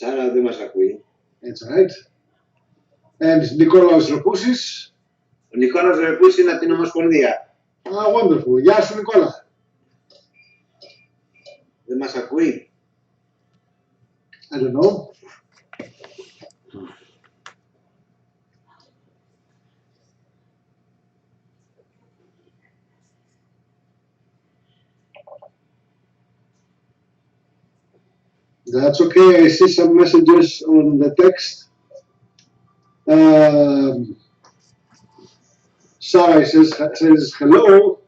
Σάρα δεν μας ακούει. That's right. And Nikolaos Ropousis. Ο Νικόλαος Ρεπούς είναι από την Ομοσπονδία. Ah, wonderful. Γεια σου, Νικόλα. Δεν μας ακούει. I don't know. That's okay. I see some messages on the text. Sarah says hello.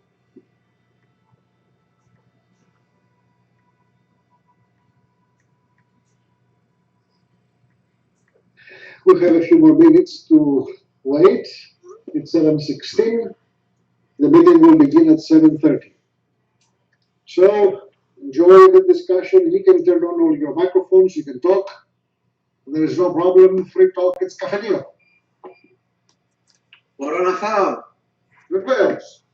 We have a few more minutes to wait. It's 7:16. The meeting will begin at 7:30. So enjoy the discussion. You can turn on all your microphones. You can talk. There is no problem. Free talk. It's Café. Μπορώ να φάω. Βεβαίως.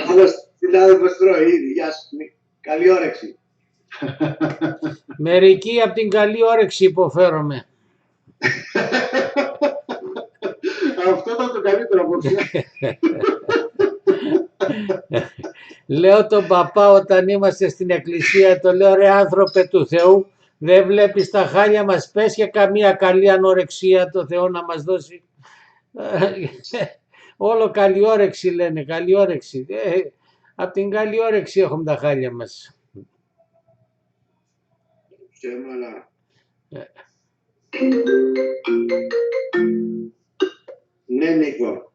Άλλος συνάδελφος τρώει ήδη. Γεια σου. Καλή όρεξη. Μερικοί από την καλή όρεξη υποφέρομαι. Αυτό ήταν το καλύτερο απόψε. Λέω τον παπά όταν είμαστε στην εκκλησία, το λέω ρε άνθρωπε του Θεού, δεν βλέπεις τα χάλια μας, πες και καμία καλή ανορεξία το Θεό να μας δώσει. Όλο καλή όρεξη λένε, καλή όρεξη. Από την καλή όρεξη έχουμε τα χάλια μας. Ναι, Νίκο.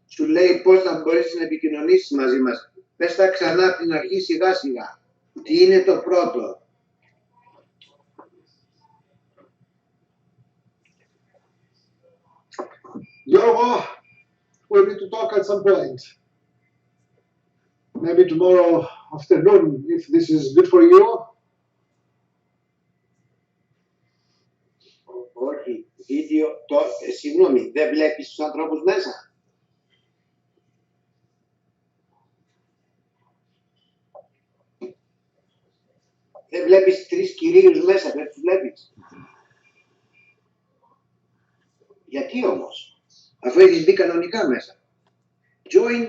Σου λέει πώς θα μπορέσεις να επικοινωνήσεις μαζί μας. Πες τα ξανά από την αρχή σιγά σιγά. Τι είναι το πρώτο. Γιώργο, we need to talk at some point. Maybe tomorrow afternoon, if this is good for you. Όχι, βίντεο, συγγνώμη, δεν βλέπεις τους ανθρώπους μέσα. Δεν βλέπεις τρεις κυρίους μέσα, δεν τους βλέπεις. Γιατί όμως, αφού έχεις μπει κανονικά μέσα. Join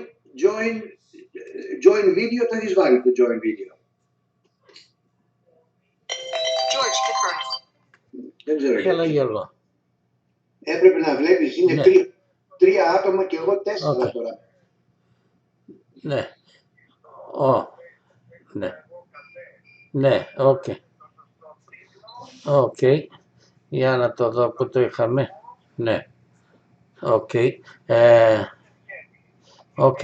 video, το έχεις βάλει το join video. Δεν ξέρω Έλα γιατί. Γιώργο. Έπρεπε να βλέπεις, είναι Ναι. τρία άτομα και εγώ 4 Okay. τώρα. Ναι. Ναι. Ναι, οκ. Οκ. Για να το δω που το είχαμε. Ναι. Οκ. Οκ.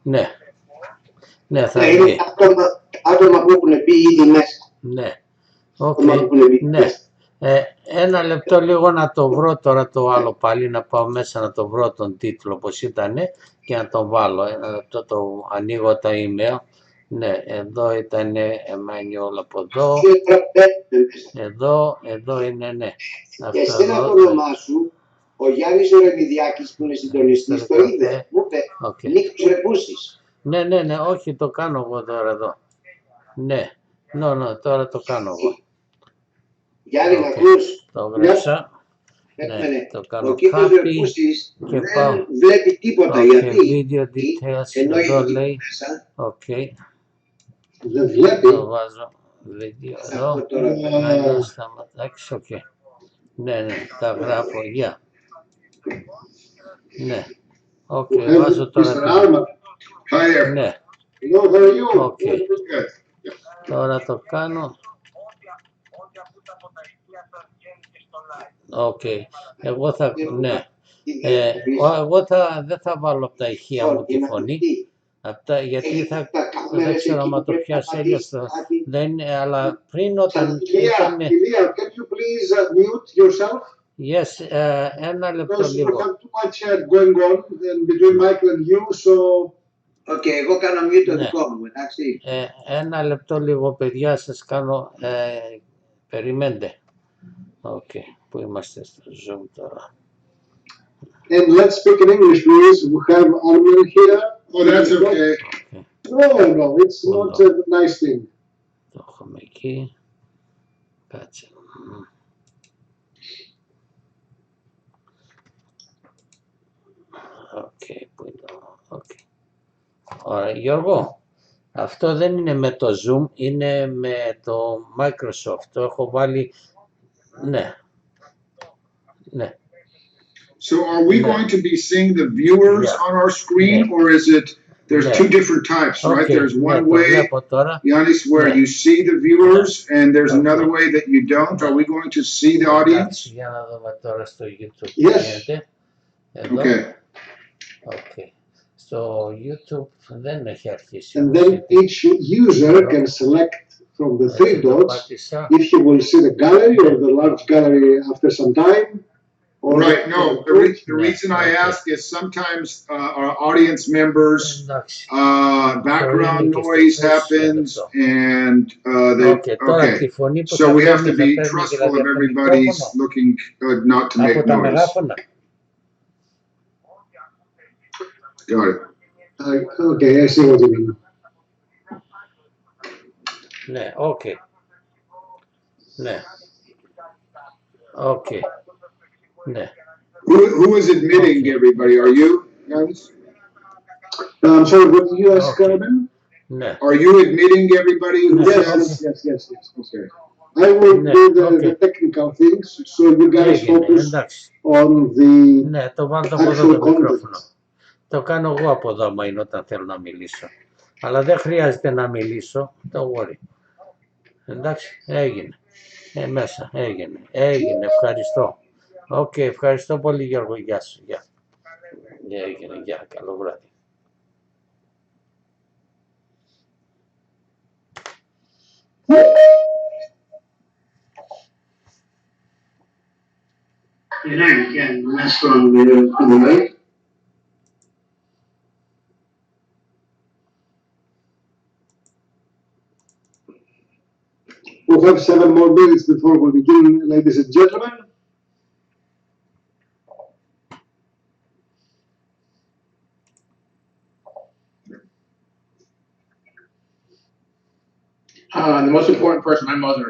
Ναι. Ναι, θα Ναι, είναι βγει. άτομα που έχουν μπει ήδη μέσα. Ναι. Οκ. Άτομα που έχουν μπει Ναι. μέσα. Ένα λεπτό λίγο να το βρω τώρα το άλλο πάλι, να πάω μέσα να το βρω τον τίτλο όπως ήταν και να τον βάλω. Ένα λεπτό το ανοίγω τα email. Ναι, εδώ ήταν Emmanuel από εδώ. Εδώ είναι, ναι. Και εσένα το όνομά σου, ο Γιάννης ο Ρεμιδιάκης που είναι συντονιστής, το είδε. Μου είπε, Νίκος Ρεπούσης. Ναι, όχι, το κάνω εγώ τώρα εδώ. Ναι, τώρα το κάνω εγώ. Γιάννη, να ακούς. Το γράψα. Ναι, το κάνω ο κύριος copy Ρεπούσης και δεν πάω. βλέπει τίποτα, γιατί Video details, ενώ εδώ εκεί λέει. μέσα, Οκ, Δεν βλέπει. το βάζω. Video εδώ. αυτό τώρα Να σταματάξει, οκ. Ναι, τα γράφω, γεια. Ναι, οκ, βάζω τώρα. Ναι, Hello, how are you? οκ. Τώρα το κάνω. Οκ, εγώ θα, ναι. Εγώ δεν θα βάλω από τα ηχεία μου τη φωνή. Γιατί δεν ξέρω αν το πιάσει έλιος, δεν είναι, αλλά πριν όταν ήταν... Can you please mute yourself? Yes, ένα λεπτό Because we λίγο. have too much going on between Michael and you, so Οκ, εγώ κάνω mute το δικό μου, εντάξει. Ένα λεπτό λίγο, παιδιά, σας κάνω, περιμένετε. Οκ, πού είμαστε στο Zoom τώρα. And let's speak in English, please. We have Armenian here. Oh, that's okay. No, it's not a nice thing. Το έχουμε εκεί. Κάτσε. Οκ, πού είναι. Οκ. Ωραία, Γιώργο, αυτό δεν είναι με το Zoom, είναι με το Microsoft. Το έχω βάλει, ναι. Ναι. So are we going to be seeing the viewers on our screen, or is it, there's two different types, right? There's one way, Yanis, where you see the viewers, and there's another way that you don't. Are we going to see the audience? Για να δούμε τώρα στο YouTube. Yes. Okay. Okay. Στο YouTube δεν έχει αρχίσει. And then each user can select from the three dots if he will see the gallery or the large gallery after some time. Right, no, the reason I ask is sometimes our audience members, background noise happens, and so we have to be trustful of everybody's looking not to make noise. Got it. Okay, I see what you mean. Ναι, okay. Ναι. Okay. Ναι. Who is admitting everybody? Are you, Yanis? I'm sorry, what did you ask, Carmen? Ναι. Are you admitting everybody who says? Yes. Okay. I will do the technical things, so you guys focus on the Ναι, το βάλω από εδώ το μικρόφωνο. Το κάνω εγώ από εδώ, άμα είναι όταν θέλω να μιλήσω. Αλλά δεν χρειάζεται να μιλήσω, don't worry. Εντάξει, έγινε. Μέσα, έγινε, ευχαριστώ. Οκ, ευχαριστώ πολύ Γιώργο, γεια σου, γεια. Έγινε, γεια, καλό βράδυ. Hellenic and last one on the right. We'll have 7 more minutes before we begin, ladies and gentlemen. The most important person, my mother.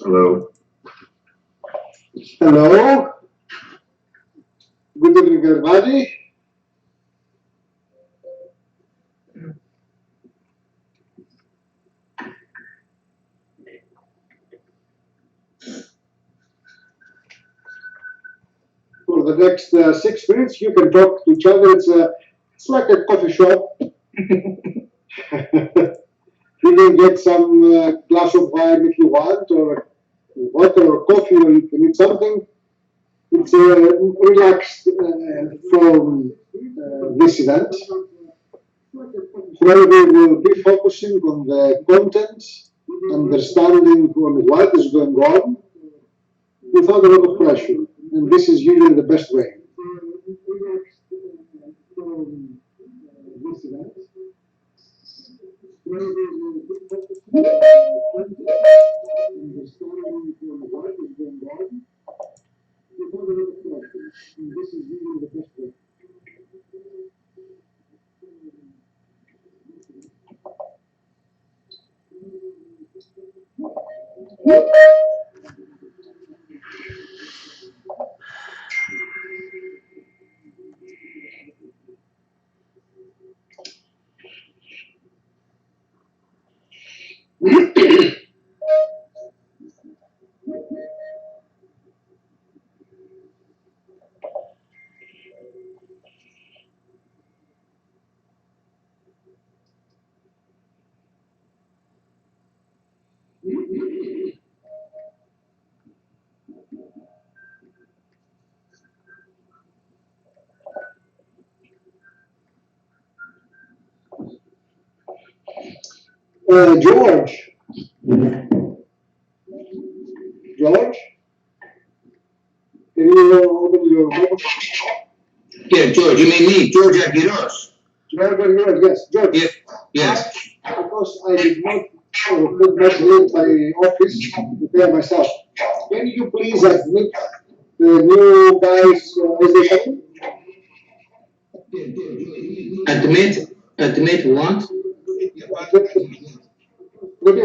Hello. Hello. Good evening, everybody. For the next 6 minutes, you can talk to each other. It's like a coffee shop. You can get some glass of wine if you want, or water or coffee, or you can eat something. It's relaxed from this event, where we will be focusing on the content, understanding on what is going on, without a lot of pressure. And this is usually the best way. George. George? Can you open your mouth? Yeah, George, you mean me, George Aguiros. George Aguiros, yes. George. Yes. Yes. Because I did not put much in my office to prepare myself. Can you please admit the new guys as they come in? Admit what?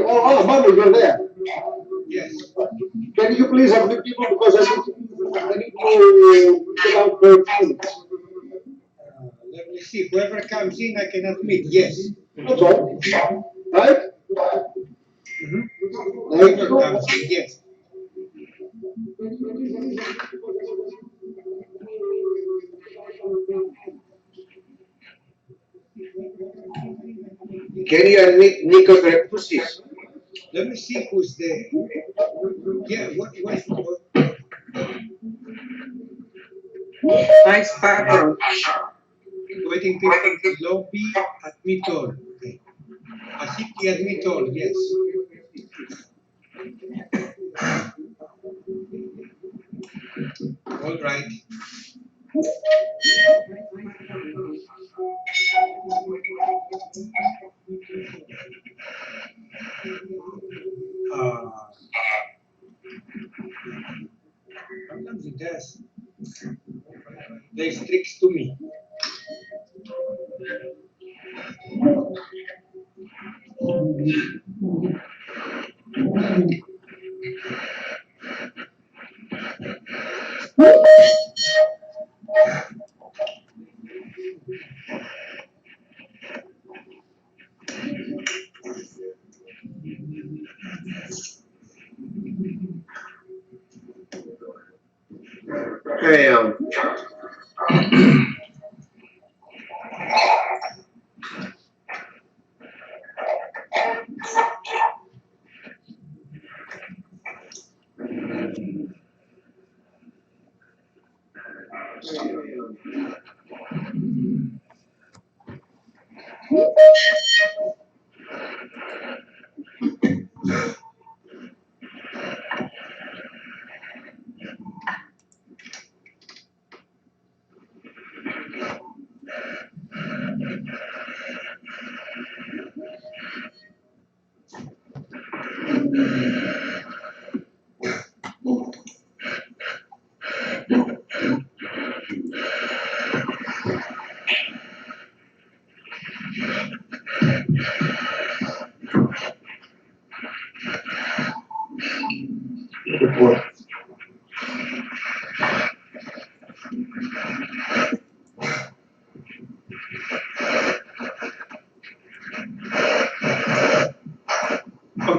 Oh, Manu, you're there. Yes. Can you please admit people because I need to get out the minutes. Let me see. Whoever comes in, I can admit. Yes. That's all. Right? Whoever comes in, yes. Can you admit Nikos Repousis? Let me see who's there. Yeah, what? Nice background. Waiting people, lobby, admit all. Okay. Asiki, admit all, yes. All right. Sometimes it does. There's tricks to me. Hey,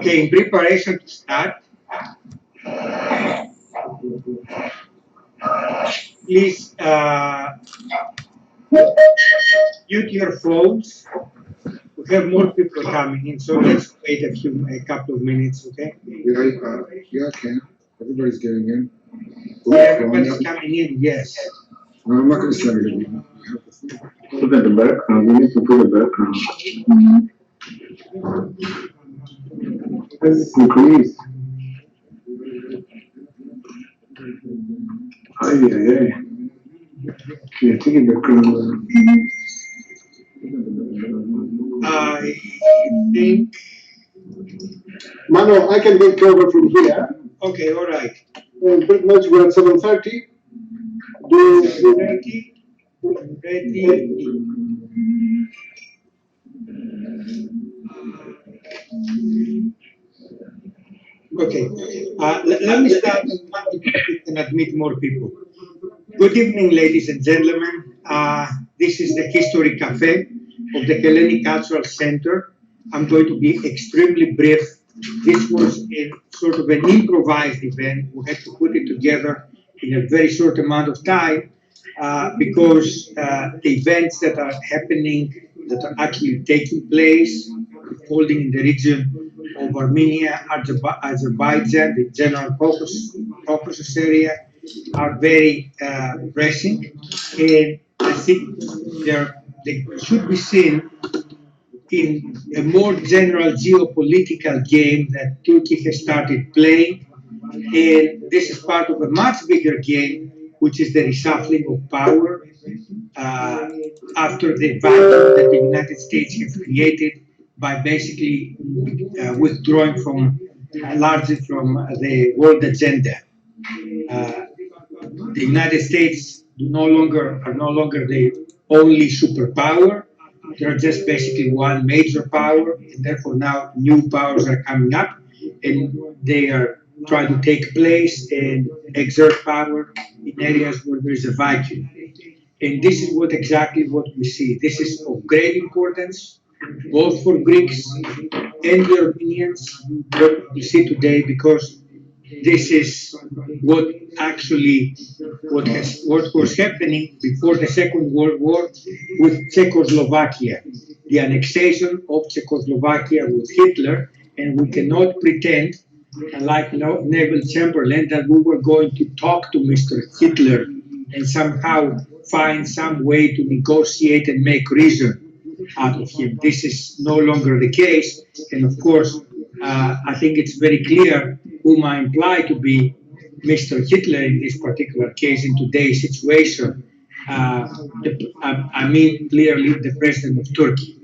Okay, in preparation to start, please mute your phones. We have more people coming in, so let's wait a couple of minutes, okay? Yeah, I can. Everybody's getting in. Everybody's coming in, yes. No, I'm not going to send it again. Look at the background. We need to put a background. Let's increase. Ay. Yeah, take a background. I think. Manu, I can take over from here. Okay, all right. Pretty much we're at 7:30. 7:30. Ready. Okay. Let me start and we can admit more people. Good evening, ladies and gentlemen. This is the History Café of the Hellenic Cultural Center. I'm going to be extremely brief. This was a sort of an improvised event. We had to put it together in a very short amount of time because the events that are happening, that are actually taking place, holding in the region of Armenia, Azerbaijan, the general Caucasus area, are very pressing, and I think they should be seen in a more general geopolitical game that Turkey has started playing, and this is part of a much bigger game, which is the reshuffling of power after the vacuum that the United States have created by basically withdrawing from largely from the world agenda. The United States are no longer the only superpower. They're just basically one major power, and therefore now new powers are coming up, and they are trying to take place and exert power in areas where there is a vacuum. And this is exactly what we see. This is of great importance, both for Greeks and the Armenians, what we see today, because this is what was happening before the Second World War with Czechoslovakia, the annexation of Czechoslovakia with Hitler, and we cannot pretend, like Neville Chamberlain, that we were going to talk to Mr. Hitler and somehow find some way to negotiate and make reason out of him. This is no longer the case, and of course, I think it's very clear whom I imply to be Mr. Hitler in this particular case in today's situation. I mean clearly the president of Turkey.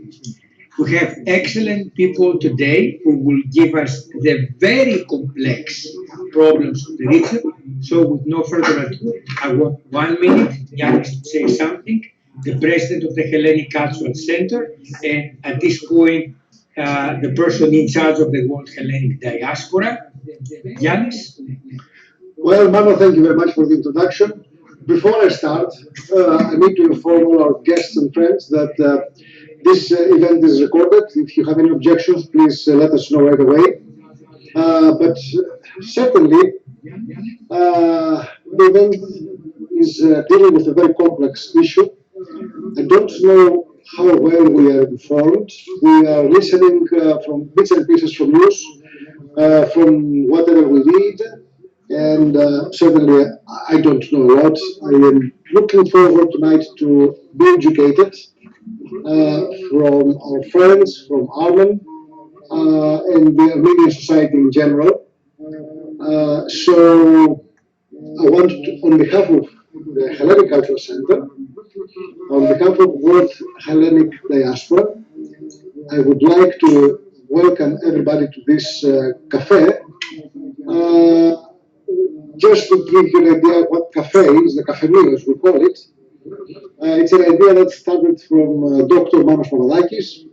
We have excellent people today who will give us the very complex problems of the region. So with no further ado, I want 1 minute, Yanis, to say something, the president of the Hellenic Cultural Center, and at this point, the person in charge of the World Hellenic Diaspora. Yanis? Well, Mano, thank you very much for the introduction. Before I start, I need to inform all our guests and friends that this event is recorded. If you have any objections, please let us know right away. But certainly, the event is dealing with a very complex issue. I don't know how well we are informed. We are listening from bits and pieces from news, from whatever we read, and certainly I don't know a lot. I am looking forward tonight to be educated from our friends, from Armen, and the Armenian society in general. So I want to, on behalf of the Hellenic Cultural Center, on behalf of World Hellenic Diaspora, I would like to welcome everybody to this cafe. Just to give you an idea what cafe is, the Café as we call it. It's an idea that started from Dr. Manos Papadakis.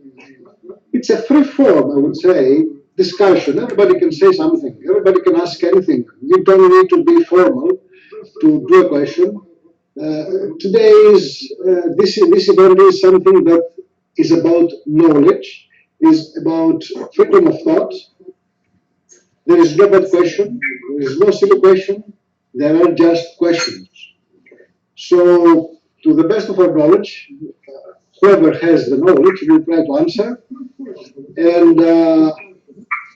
It's a free form, I would say, discussion. Everybody can say something. Everybody can ask anything. You don't need to be formal to do a question. Today's this event is something that is about knowledge, is about freedom of thought. There is no bad question, there is no silly question, there are just questions. So, to the best of our knowledge, whoever has the knowledge will try to answer. And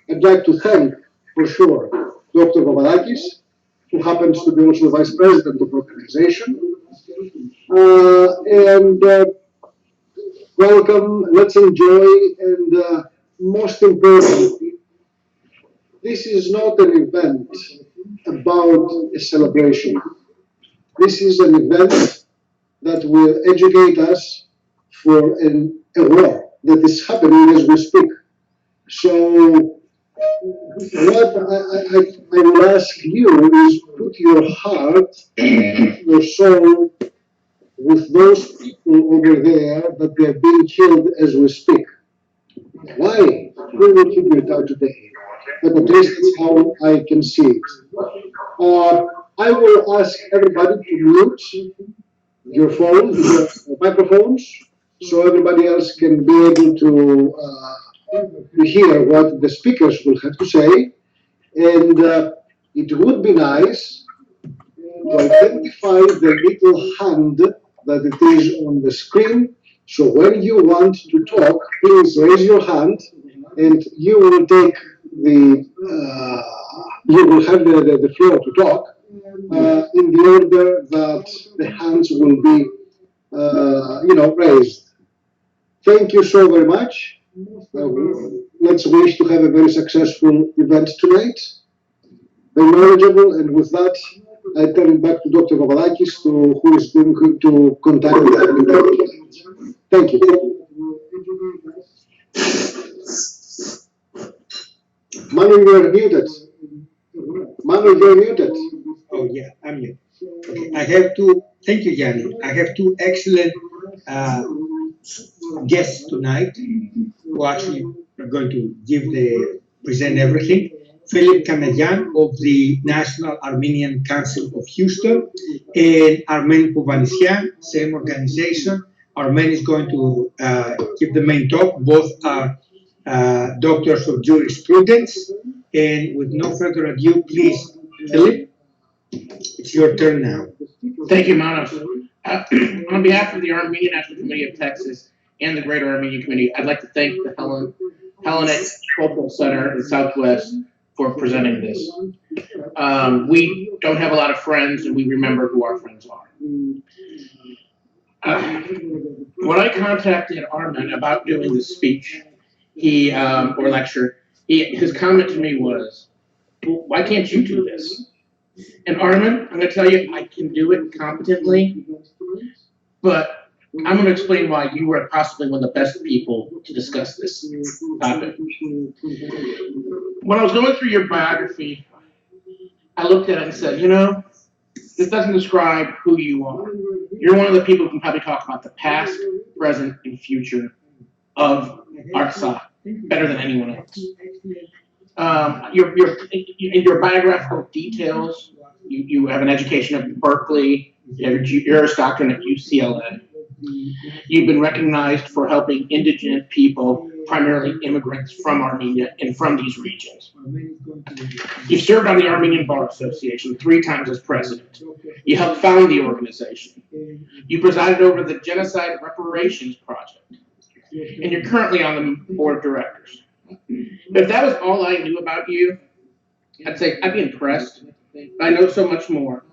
I'd like to thank, for sure, Dr. Papadakis, who happens to be also the Vice President of the organization. Welcome, let's enjoy, and most importantly, this is not an event about a celebration. This is an event that will educate us for a war that is happening as we speak. So what I will ask you is put your heart, your soul with those people over there that they are being killed as we speak. Why? Who will figure it out today? but at least that's how I can see it. I will ask everybody to mute your phones, your microphones, so everybody else can be able to hear what the speakers will have to say. And it would be nice to identify the little hand that it is on the screen. So when you want to talk, please raise your hand, and you will take you will have the floor to talk in the order that the hands will be, raised. Thank you so very much. Let's wish to have a very successful event tonight. Very knowledgeable, and with that, I turn it back to Dr. Papadakis, who is going to contact the Thank you. Manu, you're muted. Manu, you're muted. Oh, yeah, I'm here. Okay. Thank you, Yanni. I have two excellent guests tonight who actually are going to present everything. Philip Kanayan of the National Armenian Council of Houston and Armen Povanesyan, same organization. Armen is going to give the main talk. Both are doctors of jurisprudence. And with no further ado, please, Philip, it's your turn now. Thank you, Manos. On behalf of the Armenian National Committee of Texas and the Greater Armenian Committee, I'd like to thank the Hellenic Cultural Center in Southwest for presenting this. We don't have a lot of friends, and we remember who our friends are. When I contacted Armen about doing this speech, or lecture, his comment to me was, well, why can't you do this? And Armen, I'm going to tell you, I can do it competently, but I'm going to explain why you are possibly one of the best people to discuss this topic. When I was going through your biography, I looked at it and said, this doesn't describe who you are. You're one of the people who can probably talk about the past, present, and future of Artsakh better than anyone else. Your biographical details, you have an education at Berkeley, you have your Juris Doctorate at UCLA. You've been recognized for helping indigent people, primarily immigrants from Armenia and from these regions. You've served on the Armenian Bar Association 3 times as president. You helped found the organization. You presided over the Genocide Reparations Project. And you're currently on the board of directors. If that was all I knew about you, I'd say I'd be impressed. I know so much more.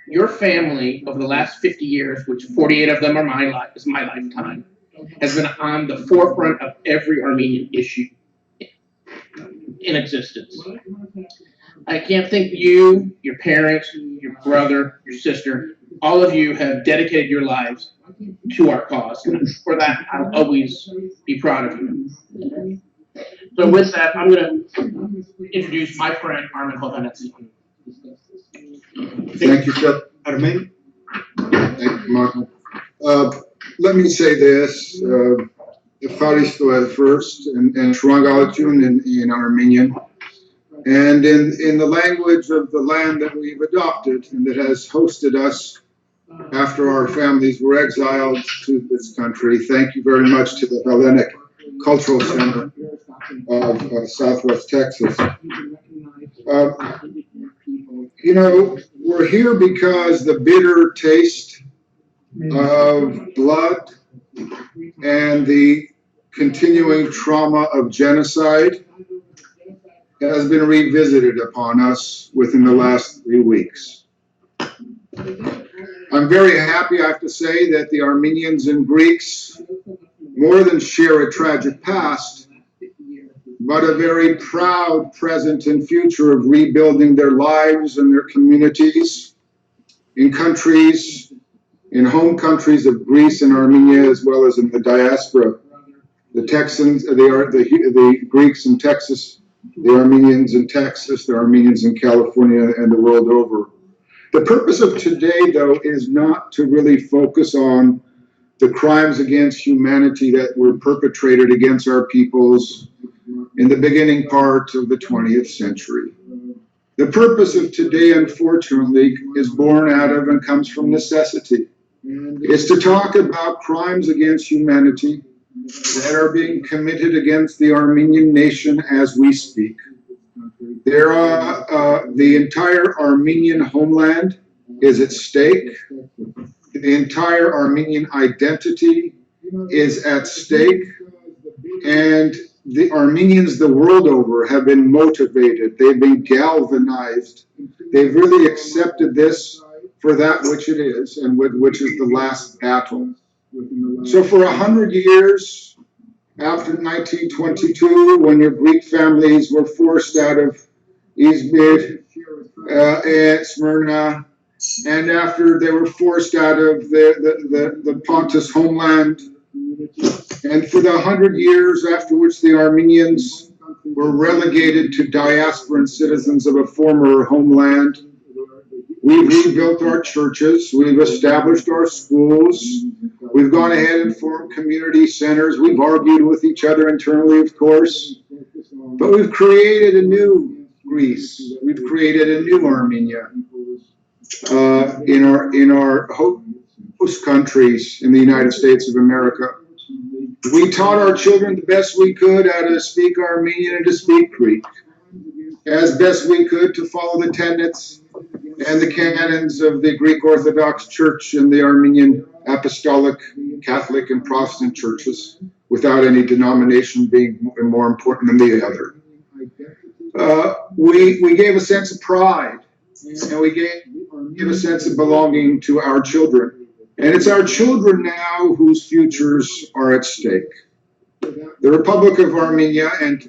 Your family, over the last 50 years, which 48 of them are my lifetime, has been on the forefront of every Armenian issue in existence. I can't think you, your parents, your brother, your sister, all of you have dedicated your lives to our cause. And for that, I'll always be proud of you. So with that, I'm going to introduce my friend, Armen Povanesyan. Thank you, Phil. Armen. Thank you, Martin. Let me say this. Efaristo at first, and Shrangalatun in Armenian. And in the language of the land that we've adopted and that has hosted us after our families were exiled to this country, thank you very much to the Hellenic Cultural Center of Southwest Texas. We're here because the bitter taste of blood and the continuing trauma of genocide has been revisited upon us within the last 3 weeks. I'm very happy, I have to say, that the Armenians and Greeks more than share a tragic past, but a very proud present and future of rebuilding their lives and their communities in countries, in home countries of Greece and Armenia, as well as in the diaspora. The Texans, the Greeks in Texas, the Armenians in Texas, the Armenians in California, and the world over. The purpose of today, though, is not to really focus on the crimes against humanity that were perpetrated against our peoples in the beginning part of the 20th century. The purpose of today, unfortunately, is born out of and comes from necessity. It's to talk about crimes against humanity that are being committed against the Armenian nation as we speak. There are the entire Armenian homeland is at stake. The entire Armenian identity is at stake. And the Armenians the world over have been motivated. They've been galvanized. They've really accepted this for that which it is, and which is the last battle. So for 100 years, after 1922, when your Greek families were forced out of Izmir, Smyrna, and after they were forced out of the Pontus homeland, and for the 100 years after which the Armenians were relegated to diasporan citizens of a former homeland, we've rebuilt our churches, we've established our schools, we've gone ahead and formed community centers, we've argued with each other internally, of course, but we've created a new Greece, we've created a new Armenia in our host countries in the United States of America. We taught our children the best we could how to speak Armenian and to speak Greek, as best we could to follow the tenets and the canons of the Greek Orthodox Church and the Armenian Apostolic, Catholic, and Protestant churches, without any denomination being more important than the other. We gave a sense of pride, and we gave a sense of belonging to our children. And it's our children now whose futures are at stake. The Republic of Armenia, and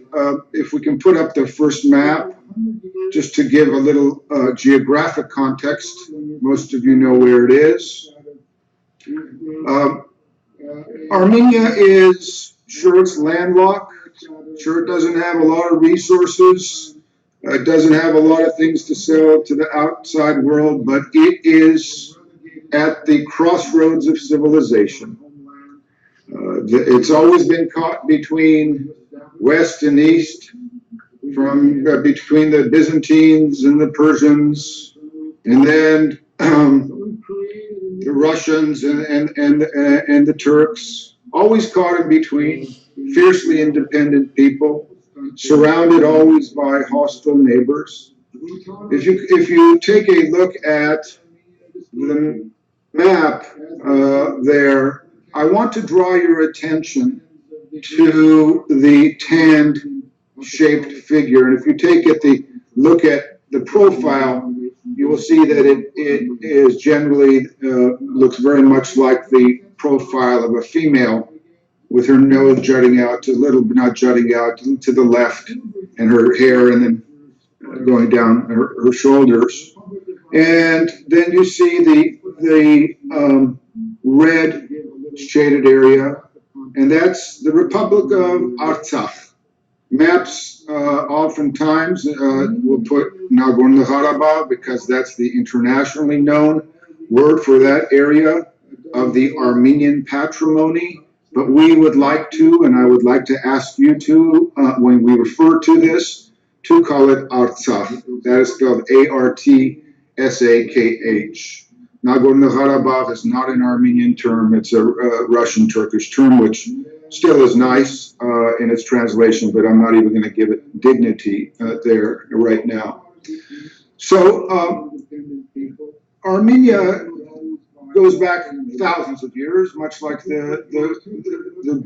if we can put up the first map, just to give a little geographic context, most of you know where it is. Armenia is, sure, it's landlocked, sure, it doesn't have a lot of resources, it doesn't have a lot of things to sell to the outside world, but it is at the crossroads of civilization. It's always been caught between West and East, from between the Byzantines and the Persians, and then the Russians and the Turks. Always caught in between, fiercely independent people, surrounded always by hostile neighbors. If you take a look at the map there, I want to draw your attention to the tanned-shaped figure. And if you look at the profile, you will see that it is generally looks very much like the profile of a female, with her nose jutting out not jutting out to the left, and her hair, and then going down her shoulders. And then you see the red shaded area, and that's the Republic of Artsakh. Maps oftentimes will put Nagorno Karabakh because that's the internationally known word for that area of the Armenian patrimony. But we would like to, and I would like to ask you to, when we refer to this, to call it Artsakh. That is spelled Artsakh. Nagorno Karabakh is not an Armenian term, it's a Russian-Turkish term, which still is nice in its translation, but I'm not even going to give it dignity there right now. So Armenia goes back thousands of years, much like the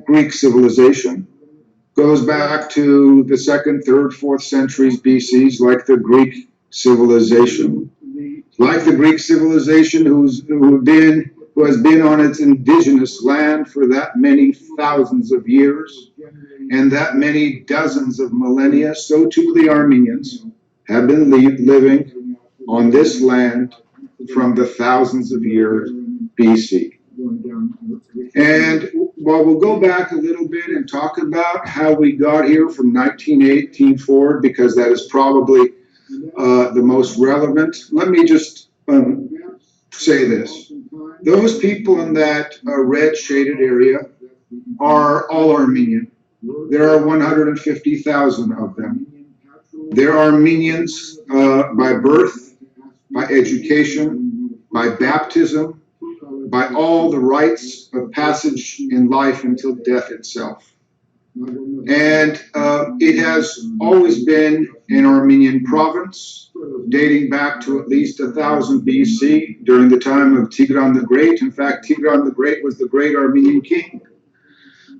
Greek civilization. Goes back to the 2nd, 3rd, 4th centuries BCs, like the Greek civilization. Like the Greek civilization who has been on its indigenous land for that many thousands of years and that many dozens of millennia, so too the Armenians have been living on this land from the thousands of years BC. And while we'll go back a little bit and talk about how we got here from 1918 forward, because that is probably the most relevant, let me just say this. Those people in that red shaded area are all Armenian. there are 150,000 of them. They're Armenians by birth, by education, by baptism, by all the rites of passage in life until death itself. And it has always been an Armenian province, dating back to at least 1000 BC, during the time of Tigran the Great. In fact, Tigran the Great was the great Armenian king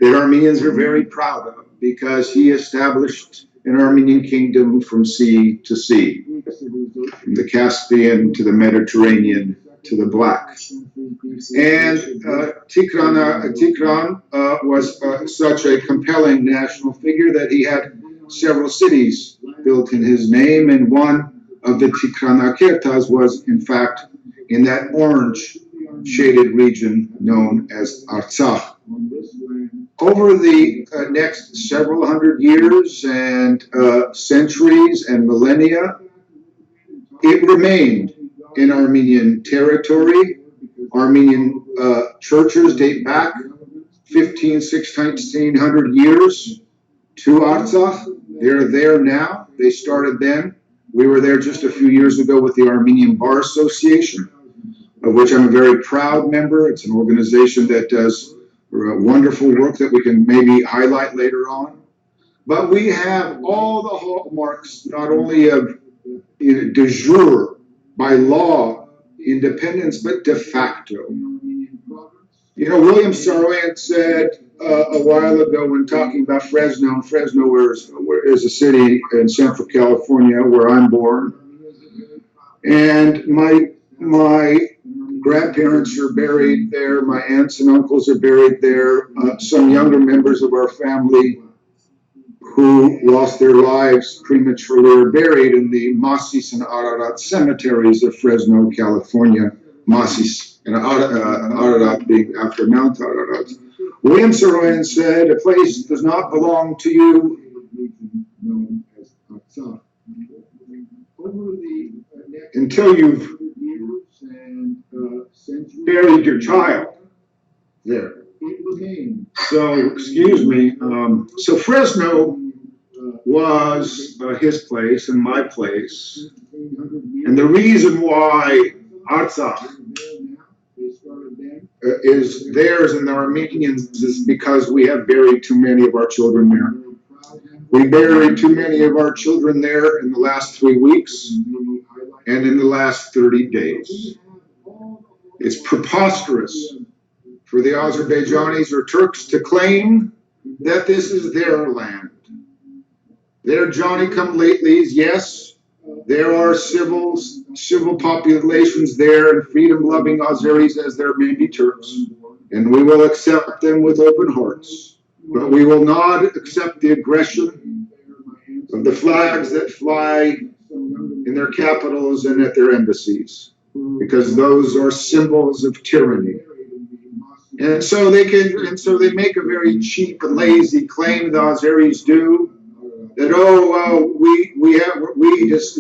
that Armenians are very proud of, because he established an Armenian kingdom from sea to sea, from the Caspian to the Mediterranean to the Black. And Tigran was such a compelling national figure that he had several cities built in his name, and one of the Tigranakertas was, in fact, in that orange shaded region known as Artsakh. Over the next several hundred years and centuries and millennia, it remained in Armenian territory. Armenian churches date back 1600 years to Artsakh. They're there now. They started then. We were there just a few years ago with the Armenian Bar Association, of which I'm a very proud member. It's an organization that does wonderful work that we can maybe highlight later on. But we have all the hallmarks, not only of de jure, by law, independence, but de facto. You know, William Saroyan said a while ago when talking about Fresno is a city in Central California where I'm born, and my grandparents are buried there, my aunts and uncles are buried there, some younger members of our family who lost their lives prematurely are buried in the Masis and Ararat cemeteries of Fresno, California. Masis and Ararat being after Mount Ararat. William Saroyan said, "A place does not belong to you until you've buried your child there." So, excuse me. So Fresno was his place and my place. And the reason why Artsakh is theirs and the Armenians is because we have buried too many of our children there. We buried too many of our children there in the last 3 weeks and in the last 30 days. It's preposterous for the Azerbaijanis or Turks to claim that this is their land. They're Johnny-come-latelys, yes. There are civil populations there and freedom-loving Azeris as there may be Turks, and we will accept them with open hearts. But we will not accept the aggression of the flags that fly in their capitals and at their embassies, because those are symbols of tyranny. And so they make a very cheap and lazy claim, the Azeris do, that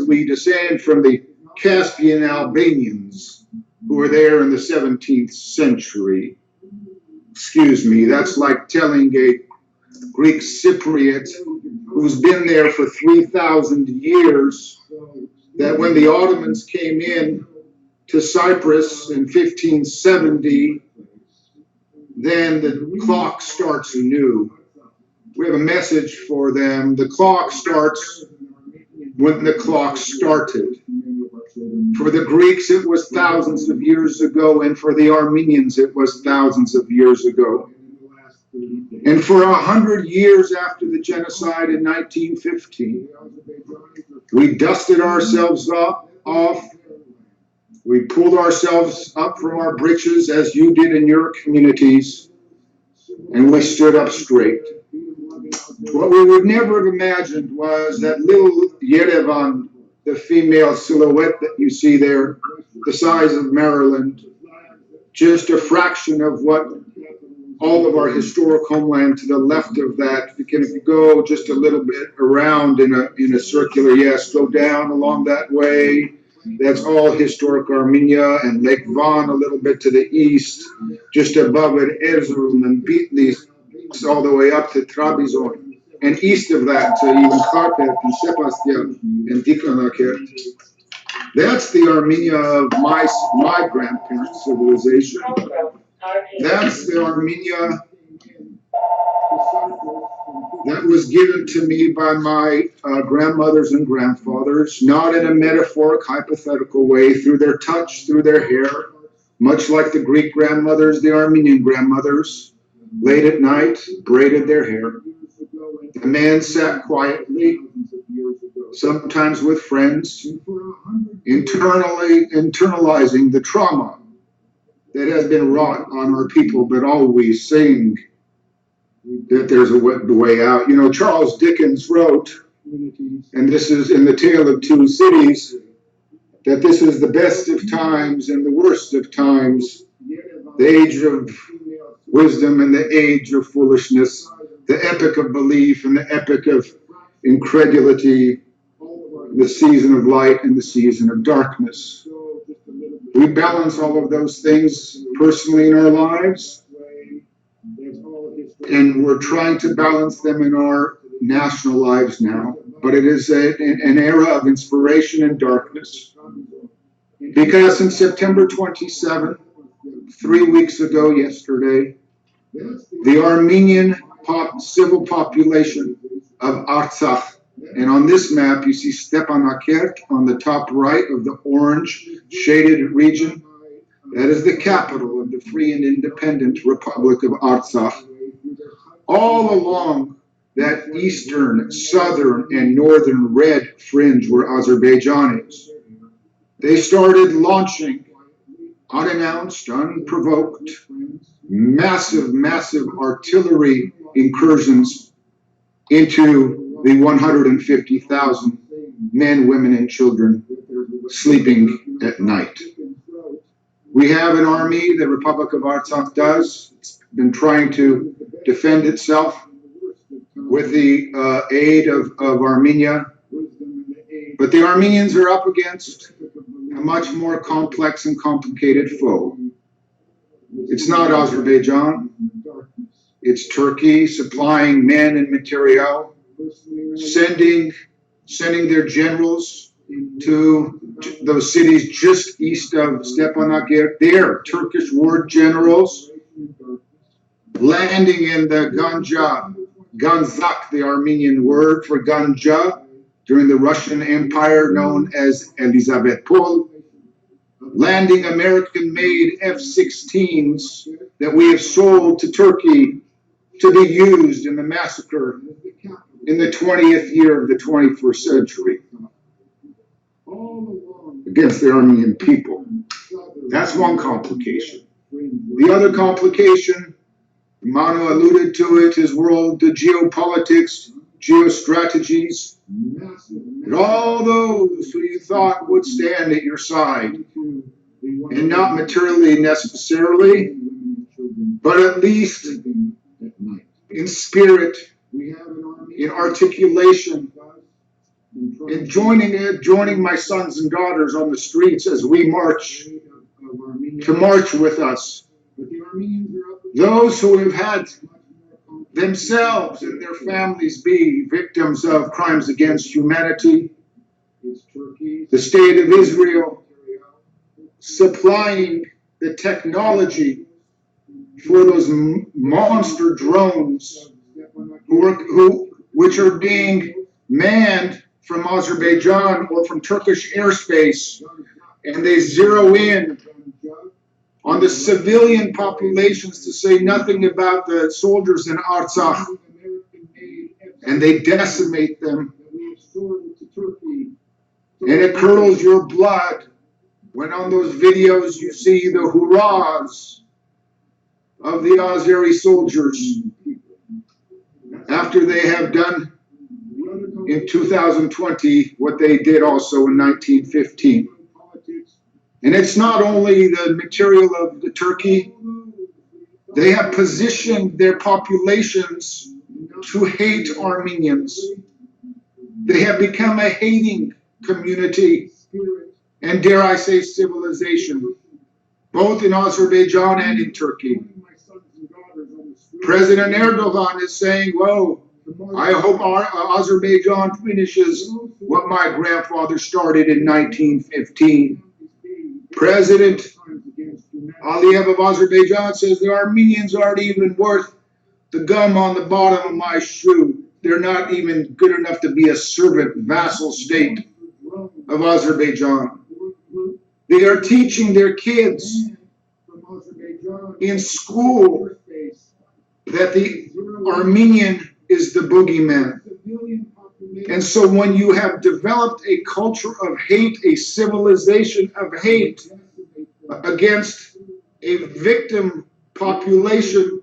we descend from the Caspian Albanians who were there in the 17th century. Excuse me, that's like telling a Greek Cypriot who's been there for 3,000 years that when the Ottomans came in to Cyprus in 1570, then the clock starts anew. We have a message for them. The clock starts when the clock started. For the Greeks, it was thousands of years ago, and for the Armenians, it was thousands of years ago. And for 100 years after the genocide in 1915, we dusted ourselves off. We pulled ourselves up from our britches, as you did in your communities, and we stood up straight. What we would never have imagined was that little Yerevan, the female silhouette that you see there, the size of Maryland, just a fraction of what all of our historic homeland to the left of that. If you go just a little bit around in a circular, yes, go down along that way. That's all historic Armenia, and Lake Van a little bit to the east, just above it, Erzurum and Bitlis, all the way up to Trabzon. and east of that to even Kharpet and Sebastian and Dikhanakert. That's the Armenia of my grandparents' civilization. That's the Armenia that was given to me by my grandmothers and grandfathers, not in a metaphoric, hypothetical way, through their touch, through their hair, much like the Greek grandmothers, the Armenian grandmothers, late at night, braided their hair. The man sat quietly, sometimes with friends, internalizing the trauma that has been wrought on our people, but always saying that there's a way out. You know, Charles Dickens wrote, and this is in The Tale of Two Cities, that this is the best of times and the worst of times, the age of wisdom and the age of foolishness, the epic of belief and the epic of incredulity, the season of light and the season of darkness. We balance all of those things personally in our lives, and we're trying to balance them in our national lives now. But it is an era of inspiration and darkness. Because in September 27, 3 weeks ago yesterday, the Armenian civil population of Artsakh, and on this map you see Stepanakert on the top right of the orange shaded region. That is the capital of the free and independent Republic of Artsakh. All along that eastern, southern, and northern red fringe where Azerbaijan is, they started launching, unannounced, unprovoked, massive artillery incursions into the 150,000 men, women, and children sleeping at night. We have an army, the Republic of Artsakh does. It's been trying to defend itself with the aid of Armenia. But the Armenians are up against a much more complex and complicated foe. It's not Azerbaijan. It's Turkey supplying men and material, sending their generals to those cities just east of Stepanakert. They're Turkish war generals landing in the Ganzak, the Armenian word for Ganja, during the Russian Empire known as Elizabethpol, landing American-made F-16s that we have sold to Turkey to be used in the massacre in the 20th year of the 21st century against the Armenian people. That's one complication. The other complication, Manu alluded to it, is the geopolitics, geostrategies, and all those who you thought would stand at your side, and not materially necessarily, but at least in spirit, in articulation, in joining my sons and daughters on the streets as we march, to march with us. Those who have had themselves and their families be victims of crimes against humanity, the state of Israel supplying the technology for those monster drones which are being manned from Azerbaijan or from Turkish airspace, and they zero in on the civilian populations, to say nothing about the soldiers in Artsakh, and they decimate them. And it curdles your blood when on those videos you see the hurrahs of the Azeri soldiers after they have done in 2020 what they did also in 1915. And it's not only the material of the Turkey, they have positioned their populations to hate Armenians. They have become a hating community, and dare I say civilization, both in Azerbaijan and in Turkey. President Erdogan is saying, whoa, I hope Azerbaijan finishes what my grandfather started in 1915. President Aliyev of Azerbaijan says the Armenians aren't even worth the gum on the bottom of my shoe. They're not even good enough to be a servant vassal state of Azerbaijan. They are teaching their kids in school that the Armenian is the boogeyman. And so when you have developed a culture of hate, a civilization of hate against a victim population,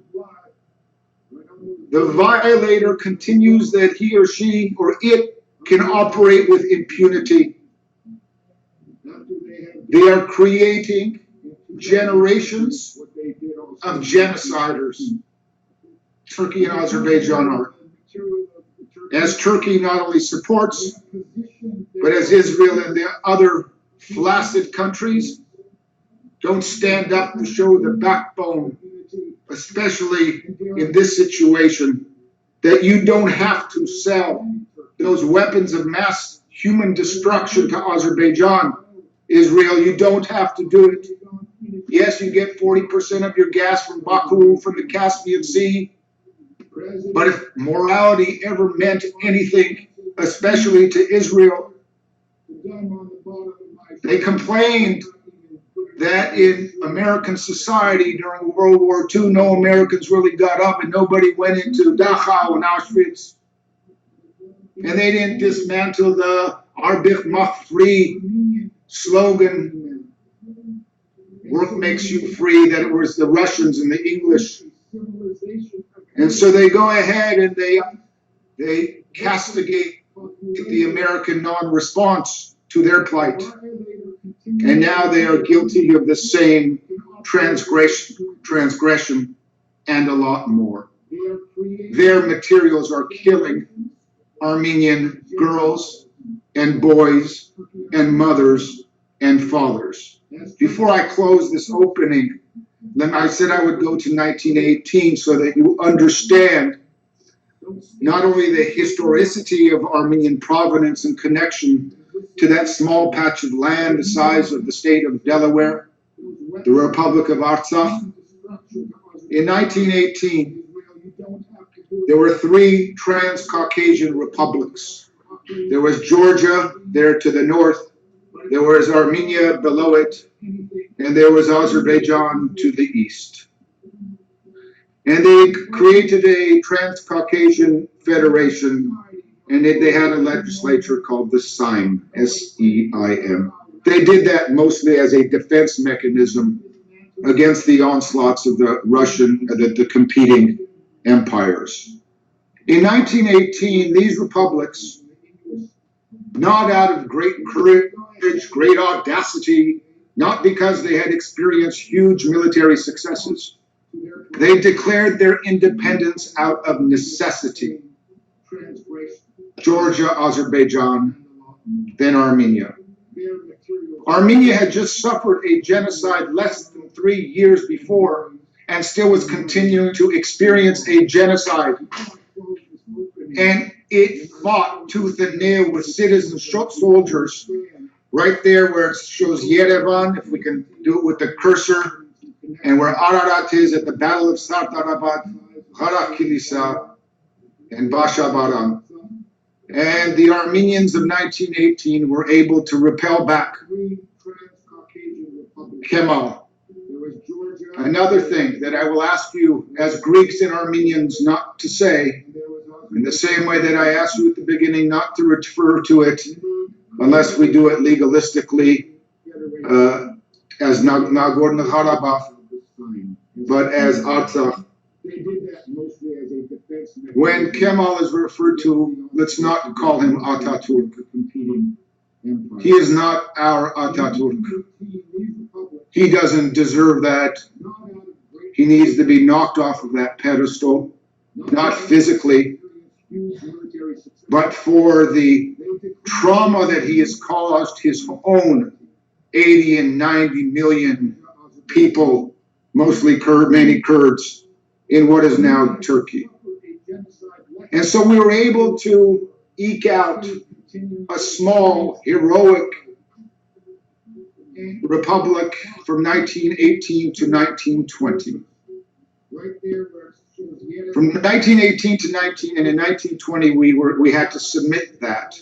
the violator continues that he or she or it can operate with impunity. They are creating generations of genociders. Turkey and Azerbaijan are. As Turkey not only supports, but as Israel and the other flaccid countries don't stand up to show the backbone, especially in this situation, that you don't have to sell those weapons of mass human destruction to Azerbaijan. Israel, you don't have to do it. Yes, you get 40% of your gas from Baku, from the Caspian Sea. But if morality ever meant anything, especially to Israel, they complained that in American society during World War II, no Americans really got up and nobody went into Dachau and Auschwitz. And they didn't dismantle the Arbich macht free slogan, work makes you free, that it was the Russians and the English. And so they go ahead and they castigate the American non-response to their plight. And now they are guilty of the same transgression and a lot more. Their materials are killing Armenian girls and boys and mothers and fathers. Before I close this opening, then I said I would go to 1918 so that you understand not only the historicity of Armenian provenance and connection to that small patch of land the size of the state of Delaware, the Republic of Artsakh. In 1918, there were three trans-Caucasian republics. There was Georgia there to the north, there was Armenia below it, and there was Azerbaijan to the east. And they created a trans-Caucasian federation, and they had a legislature called the Seim, S-E-I-M. They did that mostly as a defense mechanism against the onslaughts of the Russian, the competing empires. In 1918, these republics, not out of great courage, great audacity, not because they had experienced huge military successes, they declared their independence out of necessity. Georgia, Azerbaijan, then Armenia. Armenia had just suffered a genocide less than 3 years before and still was continuing to experience a genocide. And it fought tooth and nail with citizen soldiers right there where it shows Yerevan, if we can do it with the cursor, and where Ararat is at the Battle of Sardarabad, Gharak Kilisa, and Bashabaran. And the Armenians of 1918 were able to repel back Kemal. Another thing that I will ask you as Greeks and Armenians not to say, in the same way that I asked you at the beginning not to refer to it unless we do it legalistically as Nagorno Karabakh, but as Artsakh. When Kemal is referred to, let's not call him Ataturk. He is not our Ataturk. He doesn't deserve that. He needs to be knocked off of that pedestal, not physically, but for the trauma that he has caused his own 80 and 90 million people, mostly many Kurds, in what is now Turkey. And so we were able to eke out a small, heroic republic from 1918 to 1920. From 1918 to and in 1920 we had to submit that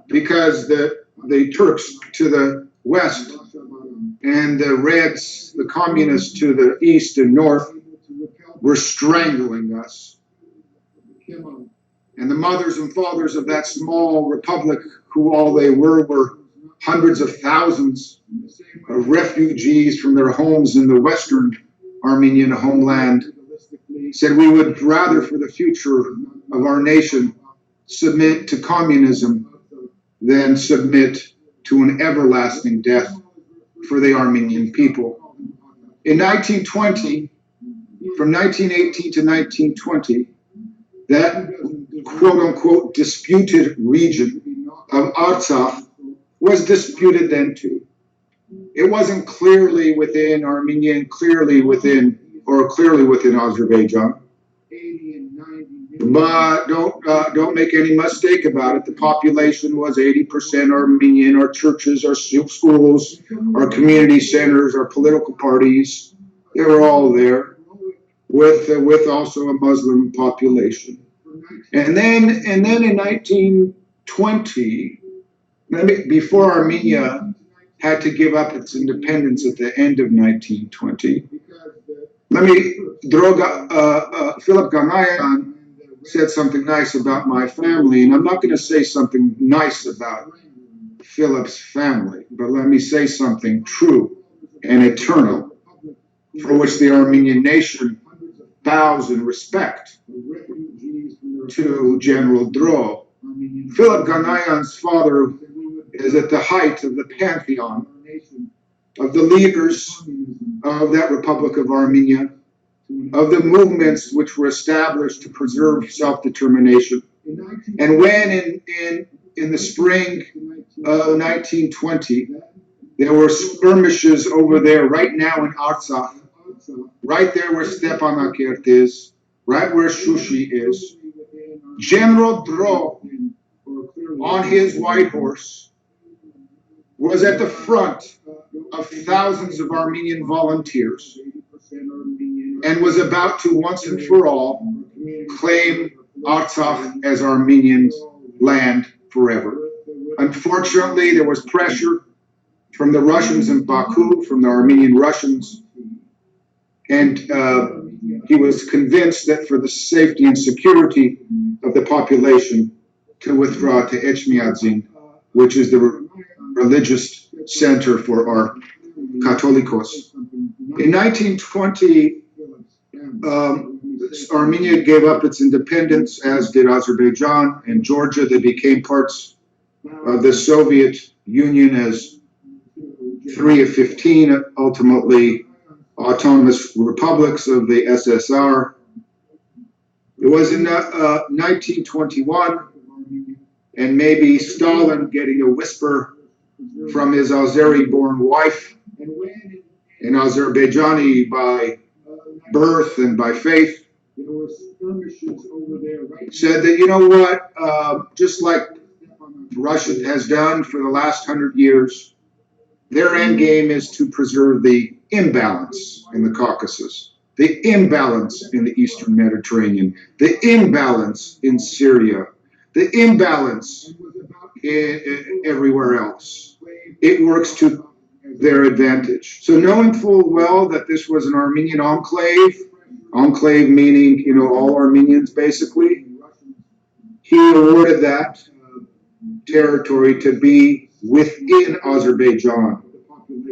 because the Turks to the west and the Reds, the communists to the east and north, were strangling us. And the mothers and fathers of that small republic, who all they were hundreds of thousands of refugees from their homes in the western Armenian homeland, said we would rather for the future of our nation submit to communism than submit to an everlasting death for the Armenian people. In 1920, from 1918 to 1920, that quote-unquote disputed region of Artsakh was disputed then too. It wasn't clearly within Armenia and clearly within Azerbaijan. But don't make any mistake about it. The population was 80% Armenian. Our churches, our schools, our community centers, our political parties, they were all there, with also a Muslim population. And then in 1920, before Armenia had to give up its independence at the end of 1920, Philip Ganayan said something nice about my family, and I'm not going to say something nice about Philip's family, but let me say something true and eternal, for which the Armenian nation bows in respect to General Dro. Philip Ganayan's father is at the height of the pantheon of the leaders of that Republic of Armenia, of the movements which were established to preserve self-determination. And when in the spring of 1920, there were skirmishes over there right now in Artsakh, right there where Stepanakert is, right where Shushi is, General Dro, on his white horse, was at the front of thousands of Armenian volunteers and was about to once and for all claim Artsakh as Armenian land forever. Unfortunately, there was pressure from the Russians in Baku, from the Armenian Russians, and he was convinced that for the safety and security of the population to withdraw to Echmiadzin, which is the religious center for our Catholicos. In 1920, Armenia gave up its independence, as did Azerbaijan and Georgia. They became parts of the Soviet Union as 3 of 15, ultimately autonomous republics of the SSR. It was in 1921, and maybe Stalin getting a whisper from his Azeri-born wife, an Azerbaijani by birth and by faith, said that, you know what, just like Russia has done for the last 100 years, their end game is to preserve the imbalance in the Caucasus, the imbalance in the Eastern Mediterranean, the imbalance in Syria, the imbalance everywhere else. It works to their advantage. So knowing full well that this was an Armenian enclave meaning, you know, all Armenians basically, he awarded that territory to be within Azerbaijan,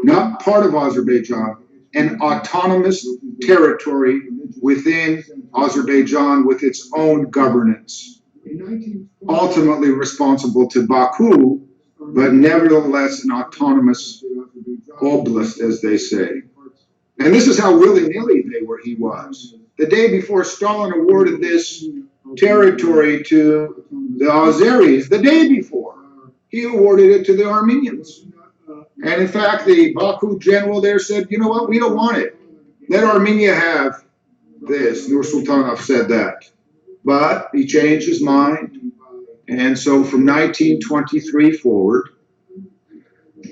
not part of Azerbaijan, an autonomous territory within Azerbaijan with its own governance, ultimately responsible to Baku, but nevertheless an autonomous oblast, as they say. And this is how willy-nilly he was. The day before Stalin awarded this territory to the Azeris, the day before, he awarded it to the Armenians. And in fact, the Baku general there said, you know what, we don't want it. Let Armenia have this. Nur Sultanov said that. but he changed his mind. And so from 1923 forward,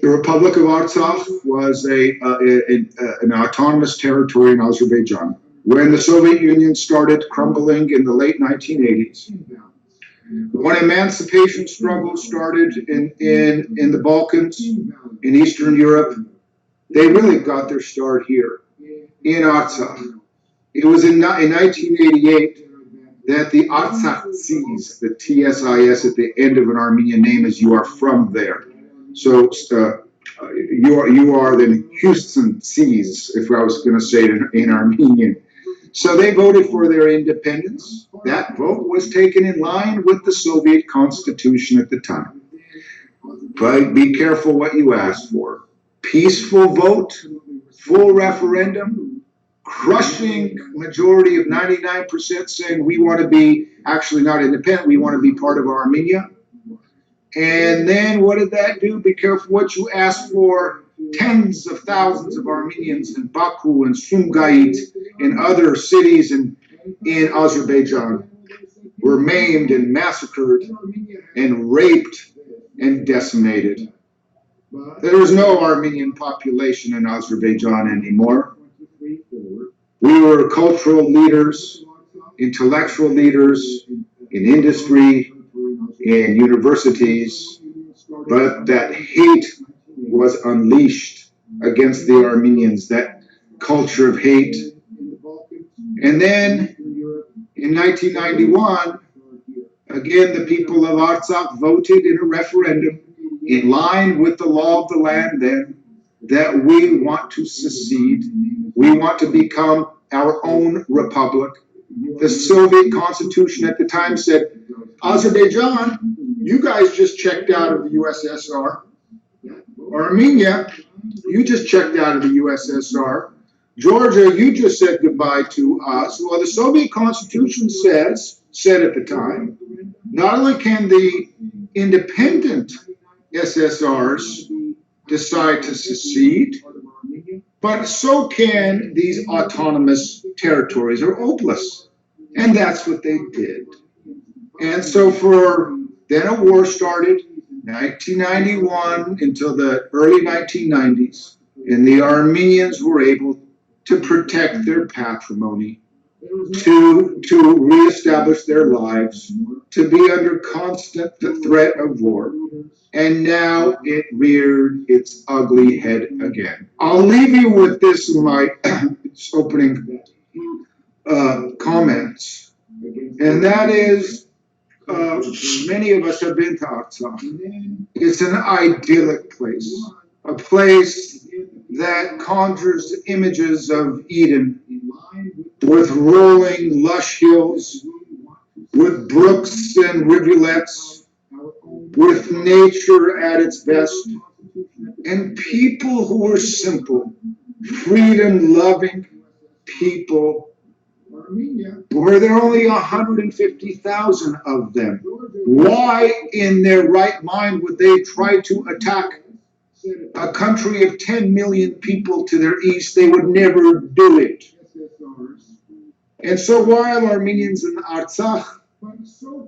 the Republic of Artsakh was an autonomous territory in Azerbaijan. When the Soviet Union started crumbling in the late 1980s, when emancipation struggles started in the Balkans, in Eastern Europe, they really got their start here, in Artsakh. It was in 1988 that the Artsakh Seas, the TSIS at the end of an Armenian name, is you are from there. So you are the Houston Seas, if I was going to say it in Armenian. So they voted for their independence. That vote was taken in line with the Soviet constitution at the time. But be careful what you ask for. Peaceful vote, full referendum, crushing majority of 99% saying we want to be actually not independent, we want to be part of Armenia. And then what did that do? Be careful what you ask for. Tens of thousands of Armenians in Baku and Sumgait and other cities in Azerbaijan were maimed and massacred and raped and decimated. There was no Armenian population in Azerbaijan anymore. We were cultural leaders, intellectual leaders in industry, in universities, but that hate was unleashed against the Armenians, that culture of hate. And then in 1991, again, the people of Artsakh voted in a referendum in line with the law of the land then that we want to secede. We want to become our own republic. The Soviet constitution at the time said, Azerbaijan, you guys just checked out of the USSR. Armenia, you just checked out of the USSR. Georgia, you just said goodbye to us. Well, the Soviet constitution said at the time, not only can the independent SSRs decide to secede, but so can these autonomous territories or oblasts. And that's what they did. And so then a war started, 1991 until the early 1990s, and the Armenians were able to protect their patrimony, to reestablish their lives, to be under constant threat of war. And now it reared its ugly head again. I'll leave you with this in my opening comments, and that is, many of us have been to Arzah. It's an idyllic place, a place that conjures images of Eden, with rolling lush hills, with brooks and rivulets, with nature at its best, and people who are simple, freedom-loving people, where there are only 150,000 of them. Why in their right mind would they try to attack a country of 10 million people to their east? They would never do it. And so while Armenians in Artsakh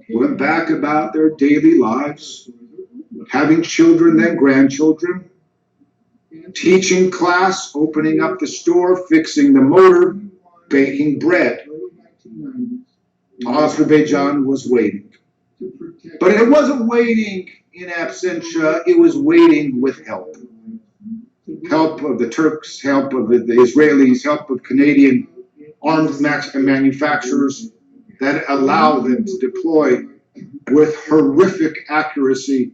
went back about their daily lives, having children, then grandchildren, teaching class, opening up the store, fixing the motor, baking bread, Azerbaijan was waiting. But it wasn't waiting in absentia, it was waiting with help. Help of the Turks, help of the Israelis, help of Canadian arms manufacturers that allow them to deploy with horrific accuracy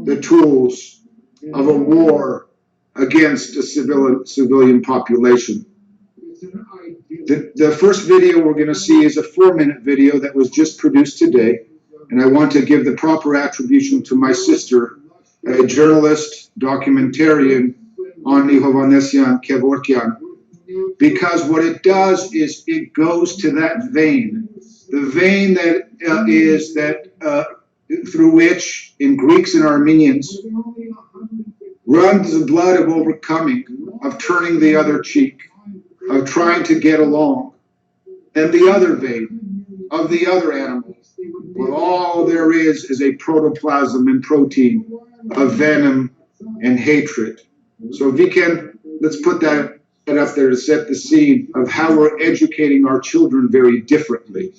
the tools of a war against a civilian population. The first video we're going to see is a 4-minute video that was just produced today, and I want to give the proper attribution to my sister, a journalist, documentarian, Ani Hovanesyan Kevorkian, because what it does is it goes to that vein, the vein that is through which, in Greeks and Armenians, runs the blood of overcoming, of turning the other cheek, of trying to get along, and the other vein of the other animal. Well, all there is a protoplasm and protein of venom and hatred. So if we can, let's put that up there to set the scene of how we're educating our children very differently.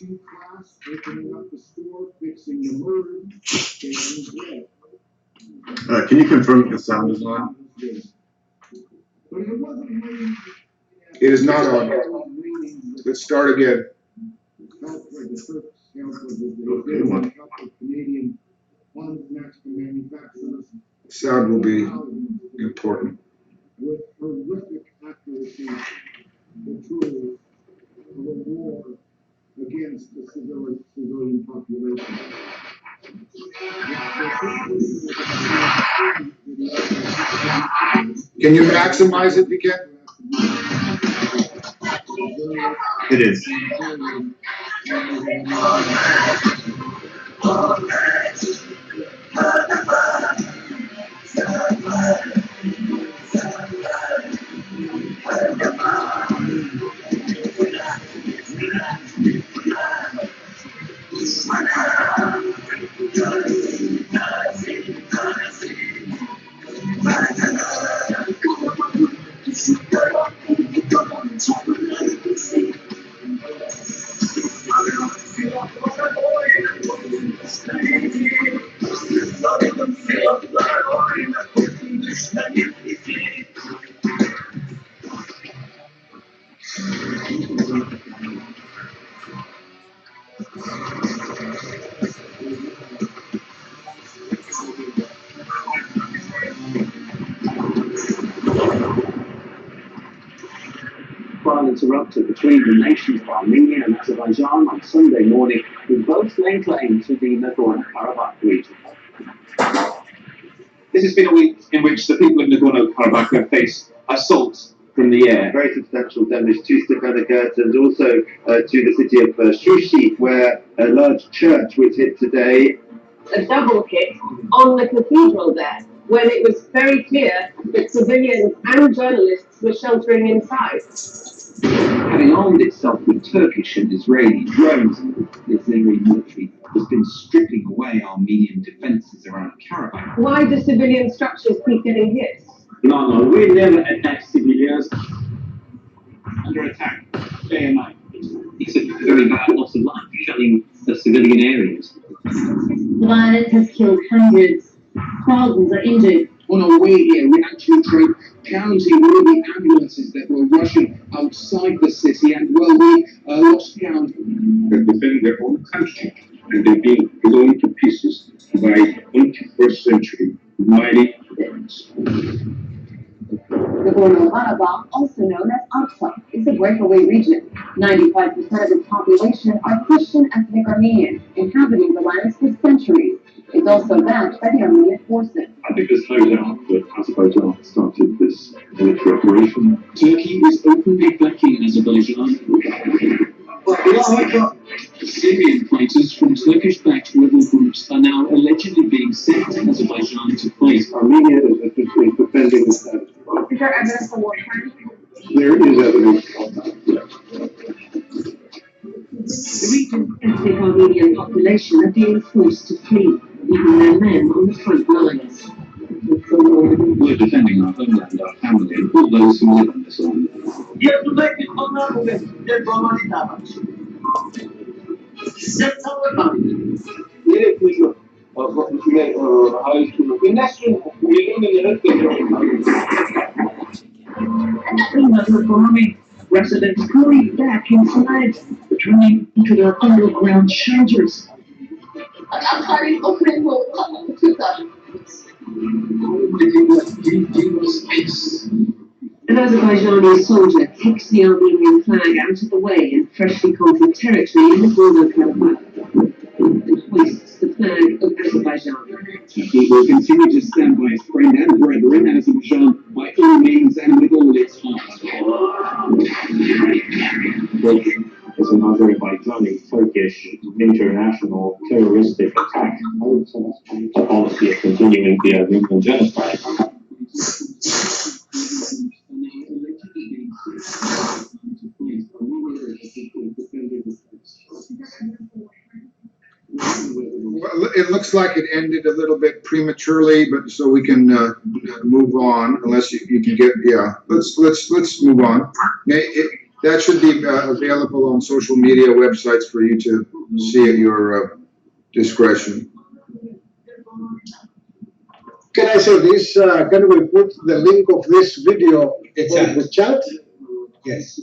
Can you confirm the sound is on? It is not on. Let's start again. Sound will be important. With horrific accuracy, the tools of a war against the civilian population. Can you maximize it again? It is. Violence erupted between the nations of Armenia and Azerbaijan on Sunday morning, with both laying claim to the Nagorno Karabakh region. This has been a week in which the people of Nagorno Karabakh have faced assaults from the air. Very substantial damage to Stepanakert and also to the city of Shushi, where a large church was hit today. A double hit on the cathedral there, when it was very clear that civilians and journalists were sheltering inside. Having armed itself with Turkish and Israeli drones, the Azeri military has been stripping away Armenian defences around Karabakh. Why do civilian structures keep getting hit? No, we never attack civilians. Under attack day and night. It's a very bad loss of life, shelling the civilian areas. The violence has killed hundreds. Thousands are injured. On our way here, we actually tried counting all the ambulances that were rushing outside the city, and well, we lost count. They defend their own country, and they're being blown to pieces by 21st century mighty weapons. Nagorno Karabakh, also known as Artsakh, is a breakaway region. 95% of its population are Christian ethnic Armenian, inhabiting the lands for centuries. It's also backed by the Armenian forces. I think there's no doubt that Azerbaijan started this military operation. Turkey is openly backing Azerbaijan. Syrian fighters from Turkish-backed rebel groups are now allegedly being sent to Azerbaijan to fight. Armenia is defending the status quo. Is there evidence of war crimes? There is evidence of that, yes. The region's ethnic Armenian population are being forced to flee, leaving their men on the front lines. We're defending our homeland, our family, and all those who live on this land. Residents hurried back inside, returning to their underground shelters. An Azerbaijani soldier takes the Armenian flag out of the way in freshly conquered territory in Nagorno Karabakh and hoists the flag of Azerbaijan. He will continue to stand by his friend and brethren, Azerbaijan, by all means and with all its heart. Is an Azerbaijani Turkish international terroristic attack. The policy of continuing the Armenian genocide. looks like it ended a little bit prematurely, but so we can move on. Unless you can get, yeah. Let's move on. That should be available on social media websites for you to see at your discretion. Can I say this? Can we put the link of this video in the chat? Yes.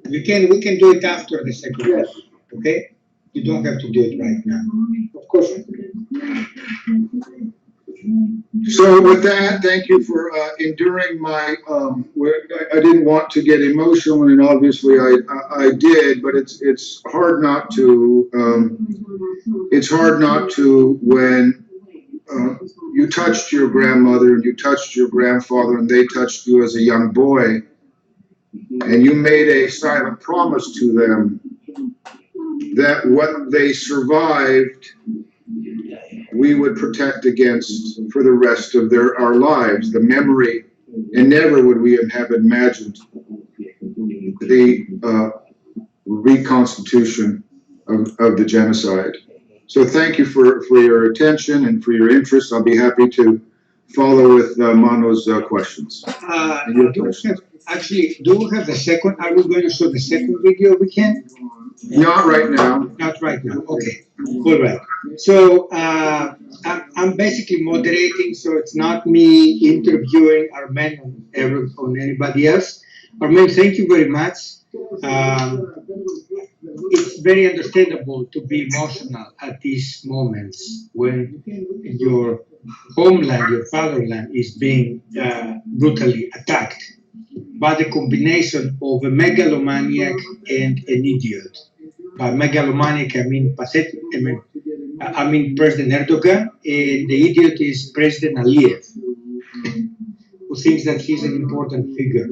We can do it after the second. Yes. Okay? You don't have to do it right now. Of course. So with that, thank you for enduring my. I didn't want to get emotional, and obviously I did, but it's hard not to. It's hard not to when you touched your grandmother and you touched your grandfather, and they touched you as a young boy, and you made a silent promise to them that what they survived, we would protect against for the rest of our lives, the memory, and never would we have imagined the reconstitution of the genocide. So thank you for your attention and for your interest. I'll be happy to follow with Mano's questions. Actually, do we have the second? Are we going to show the second video we can? Not right now. Not right now. Okay. All right. So I'm basically moderating, so it's not me interviewing Armen on anybody else. Armen, thank you very much. It's very understandable to be emotional at these moments when your homeland, your fatherland, is being brutally attacked by the combination of a megalomaniac and an idiot. By megalomaniac, I mean pathetic. I mean President Erdogan, and the idiot is President Aliyev, who thinks that he's an important figure.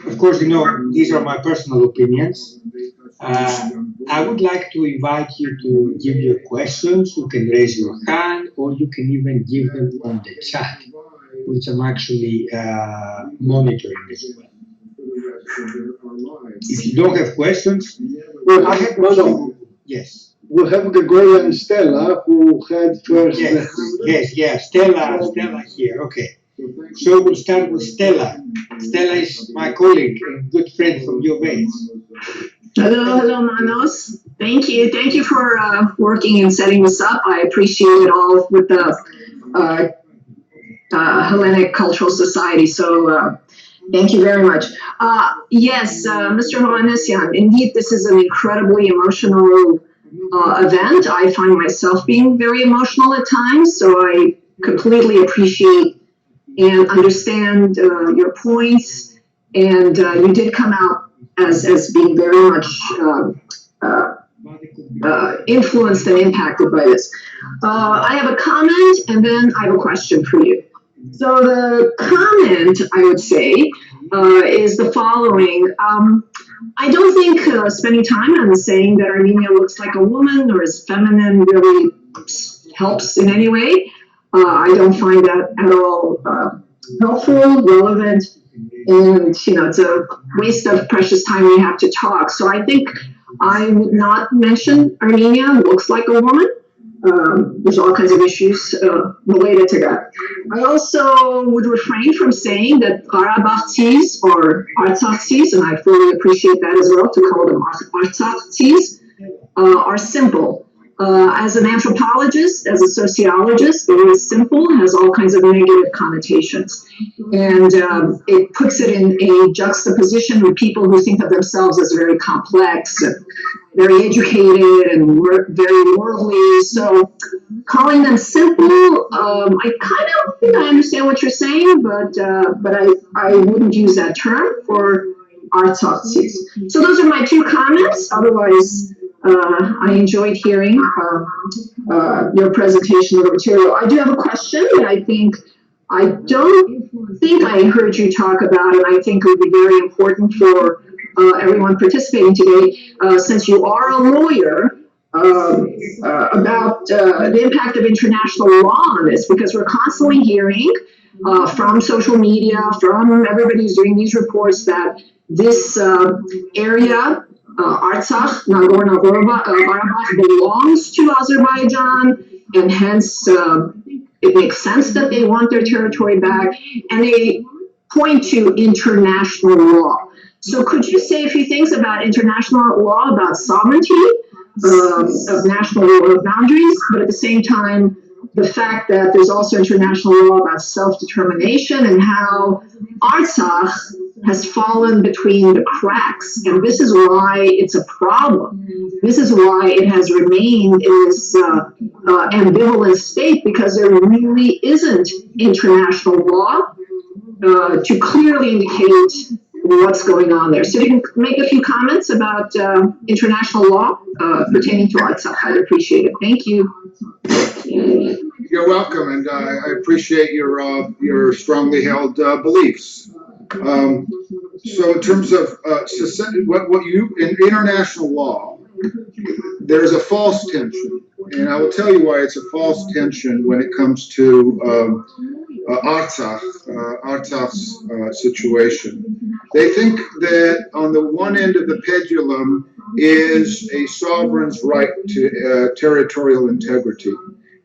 Of course, you know, these are my personal opinions. I would like to invite you to give your questions. You can raise your hand, or you can even give them on the chat, which I'm actually monitoring as well. If you don't have questions, well, I have one. Yes. We'll have Gregoria and Stella, who had first. Yes, Stella here. Okay. So we'll start with Stella. Stella is my colleague and good friend from UVA. Hello, Manos. Thank you for working and setting this up. I appreciate it all with the Hellenic Cultural Society. So thank you very much. Yes, Mr. Hovhannisyan, indeed, this is an incredibly emotional event. I find myself being very emotional at times, so I completely appreciate and understand your points. And you did come out as being very much influenced and impacted by this. I have a comment, and then I have a question for you. So the comment, I would say, is the following. I don't think spending time on saying that Armenia looks like a woman or is feminine really helps in any way. I don't find that at all helpful, relevant, and it's a waste of precious time we have to talk. So I think I would not mention Armenia looks like a woman. There's all kinds of issues related to that. I also would refrain from saying that Karabakhtis or Artsakh, and I fully appreciate that as well, to call them Artsakh, are simple. As an anthropologist, as a sociologist, the word simple has all kinds of negative connotations. And it puts it in a juxtaposition with people who think of themselves as very complex, and very educated, and very worldly. So calling them simple, I kind of think I understand what you're saying, but I wouldn't use that term for Artsakh. So those are my two comments. Otherwise, I enjoyed hearing your presentation of the material. I do have a question that I don't think I heard you talk about, and I think it would be very important for everyone participating today, since you are a lawyer, about the impact of international law on this, because we're constantly hearing from social media, from everybody who's doing these reports, that this area Artsakh, Nagorno Karabakh belongs to Azerbaijan, and hence it makes sense that they want their territory back, and they point to international law. So could you say a few things about international law, about sovereignty of national boundaries, but at the same time, the fact that there's also international law about self-determination and how Artsakh has fallen between the cracks, and this is why it's a problem. This is why it has remained in this ambivalent state, because there really isn't international law to clearly indicate what's going on there. So you can make a few comments about international law pertaining to Artsakh. I'd appreciate it. Thank you. You're welcome, and I appreciate your strongly held beliefs. So in terms of in international law, there's a false tension, and I will tell you why it's a false tension when it comes to Artsakh's situation. They think that on the one end of the pendulum is a sovereign's right to territorial integrity,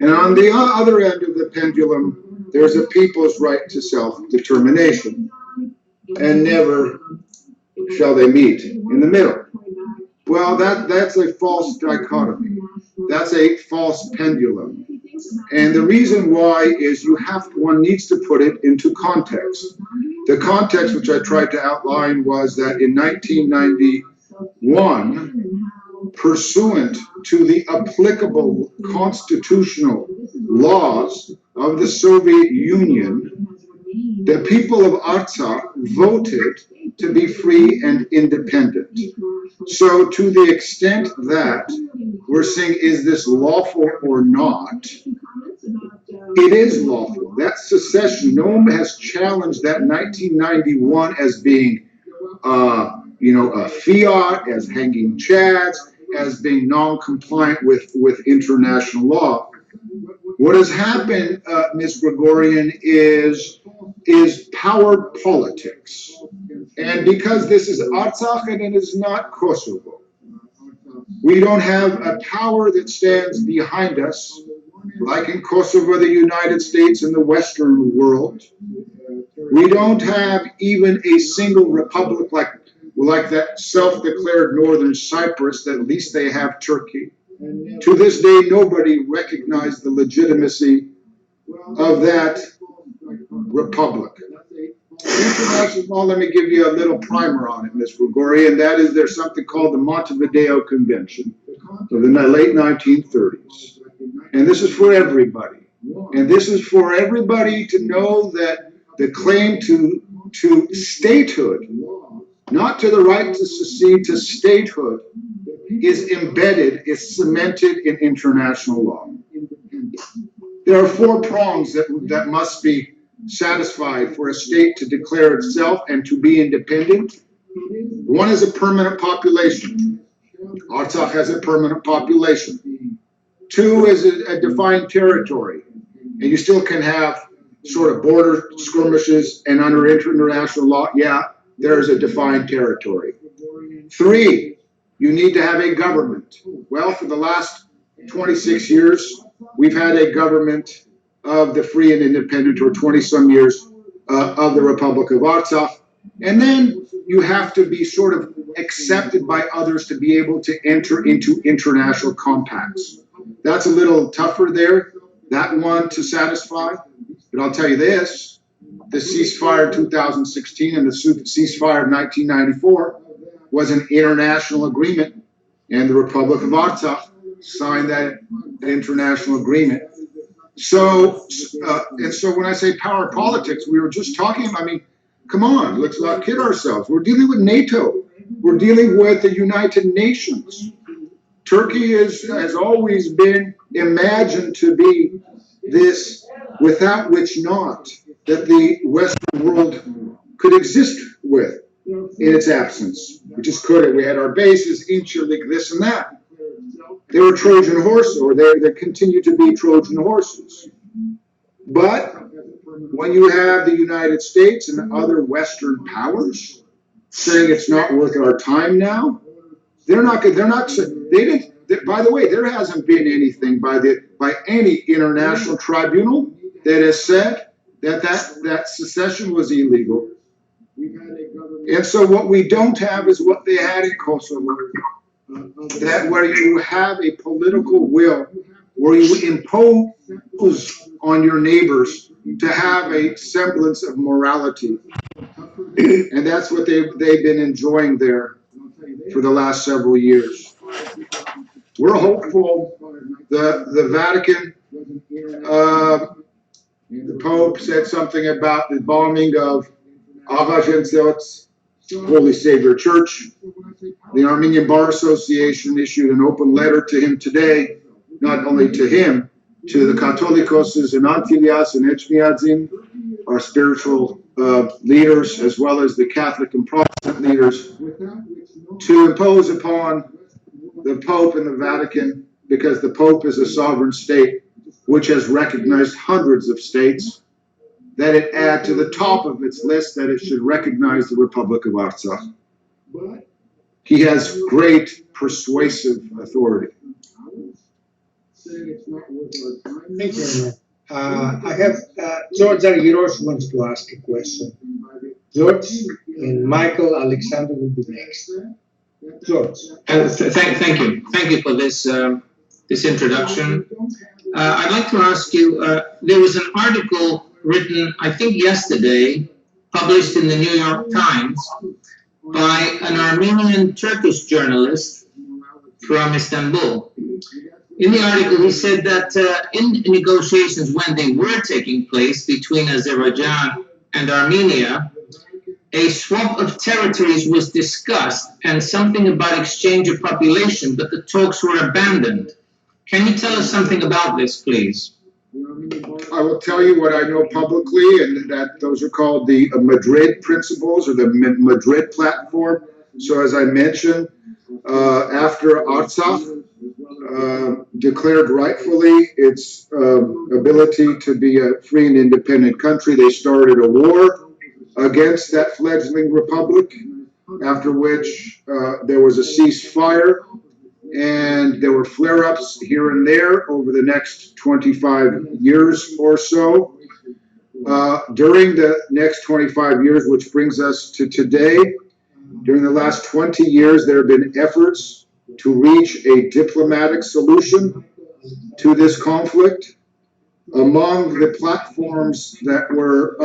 and on the other end of the pendulum, there's a people's right to self-determination, and never shall they meet in the middle. Well, that's a false dichotomy. That's a false pendulum. And the reason why is one needs to put it into context. The context, which I tried to outline, was that in 1991, pursuant to the applicable constitutional laws of the Soviet Union, the people of Artsakh voted to be free and independent. So to the extent that we're saying, is this lawful or not? It is lawful. That's secession. No one has challenged that 1991 as being, a fiat, as hanging chads, as being non-compliant with international law. What has happened, Ms. Gregorian, is power politics. And because this is Artsakh and it is not Kosovo, we don't have a power that stands behind us, like in Kosovo, the United States and the Western world. We don't have even a single republic like that self-declared Northern Cyprus, that at least they have Turkey. To this day, nobody recognized the legitimacy of that republic. International law, let me give you a little primer on it, Ms. Grigori, and that is there's something called the Montevideo Convention of the late 1930s. And this is for everybody. And this is for everybody to know that the claim to statehood, not to the right to secede, to statehood, is embedded, is cemented in international law. There are 4 prongs that must be satisfied for a state to declare itself and to be independent. One is a permanent population. Artsakh has a permanent population. 2 is a defined territory. And you still can have sort of border skirmishes, and under international law, yeah, there's a defined territory. 3, you need to have a government. Well, for the last 26 years, we've had a government of the free and independent, or 20-some years of the Republic of Artsakh. And then you have to be sort of accepted by others to be able to enter into international compacts. That's a little tougher there, that one to satisfy. But I'll tell you this, the ceasefire in 2016 and the ceasefire of 1994 was an international agreement, and the Republic of Artsakh signed that international agreement. So when I say power politics, we were just talking, come on, let's not kid ourselves. We're dealing with NATO. We're dealing with the United Nations. Turkey has always been imagined to be this without which not that the Western world could exist with in its absence. We just couldn't. We had our bases, Incirlik, this and that. They were Trojan horses, or they continue to be Trojan horses. But when you have the United States and other Western powers saying it's not worth our time now, They're not. They didn't. By the way, there hasn't been anything by any international tribunal that has said that secession was illegal. And so what we don't have is what they had in Kosovo, that where you have a political will, where you impose on your neighbors to have a semblance of morality. And that's what they've been enjoying there for the last several years. We're hopeful the Vatican, the Pope said something about the bombing of Arzah, Holy Savior Church. The Armenian Bar Association issued an open letter to him today, not only to him, to the Catholicos and Antilias and Echmiadzin, our spiritual leaders, as well as the Catholic and Protestant leaders, to impose upon the Pope and the Vatican, because the Pope is a sovereign state which has recognized hundreds of states, that it add to the top of its list that it should recognize the Republic of Artsakh. He has great persuasive authority. Thank you. I have George Argyros wants to ask a question. George and Michael Alexander will be next. George. Thank you. Thank you for this this introduction. I'd like to ask you, there was an article written, I think yesterday, published in the New York Times by an Armenian Turkish journalist from Istanbul. In the article, he said that in negotiations when they were taking place between Azerbaijan and Armenia, a swap of territories was discussed and something about exchange of population, but the talks were abandoned. Can you tell us something about this, please? I will tell you what I know publicly, and that those are called the Madrid principles or the Madrid platform. So as I mentioned, after Artsakh declared rightfully its ability to be a free and independent country, they started a war against that fledgling republic, after which there was a ceasefire, and there were flare-ups here and there over the next 25 years or so. During the next 25 years, which brings us to today, during the last 20 years, there have been efforts to reach a diplomatic solution to this conflict. Among the platforms that were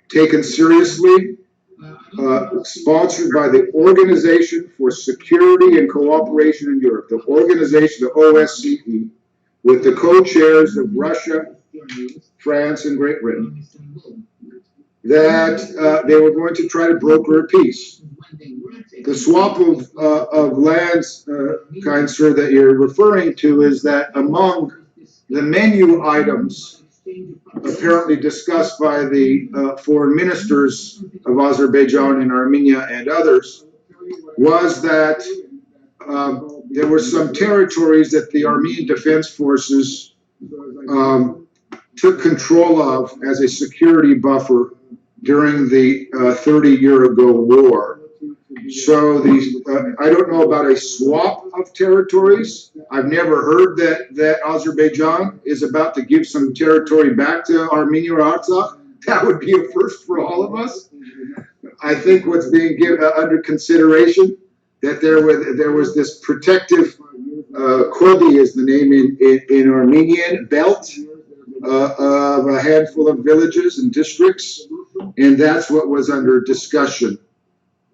taken seriously, sponsored by the Organization for Security and Cooperation in Europe, the organization, the OSCE, with the co-chairs of Russia, France, and Great Britain, that they were going to try to broker a peace. The swap of lands, kind sir, that you're referring to is that among the menu items apparently discussed by the foreign ministers of Azerbaijan and Armenia and others, was that there were some territories that the Armenian Defense Forces took control of as a security buffer during the 30-year-ago war. So these, I don't know about a swap of territories. I've never heard that Azerbaijan is about to give some territory back to Armenia or Artsakh. That would be a first for all of us. I think what's being given under consideration, that there was this protective, Kodi is the name in Armenian, belt of a handful of villages and districts, and that's what was under discussion.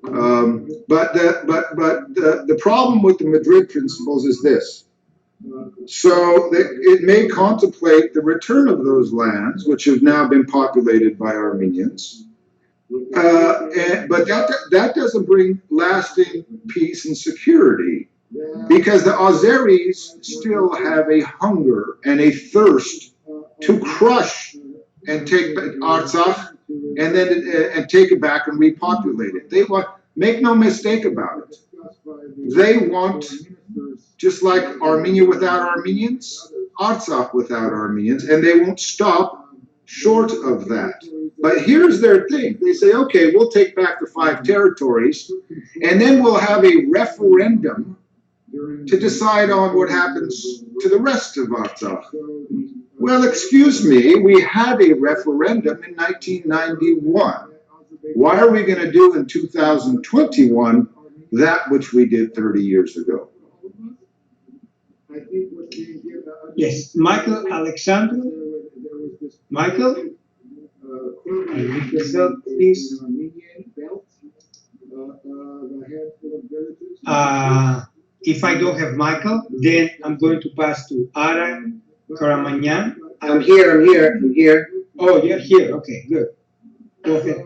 But the problem with the Madrid principles is this. So it may contemplate the return of those lands, which have now been populated by Armenians, but that doesn't bring lasting peace and security, because the Azeris still have a hunger and a thirst to crush and take Artsakh and then and take it back and repopulate it. They want, make no mistake about it, they want, just like Armenia without Armenians, Artsakh without Armenians, and they won't stop short of that. But here's their thing. They say, okay, we'll take back the 5 territories, and then we'll have a referendum to decide on what happens to the rest of Artsakh. Well, excuse me, we had a referendum in 1991. Why are we going to do in 2021 that which we did 30 years ago? Yes, Michael Alexander. Michael? Unmute yourself, please. If I don't have Michael, then I'm going to pass to Ara Karamanyan. I'm here. Oh, you're here. Okay, good. Go ahead.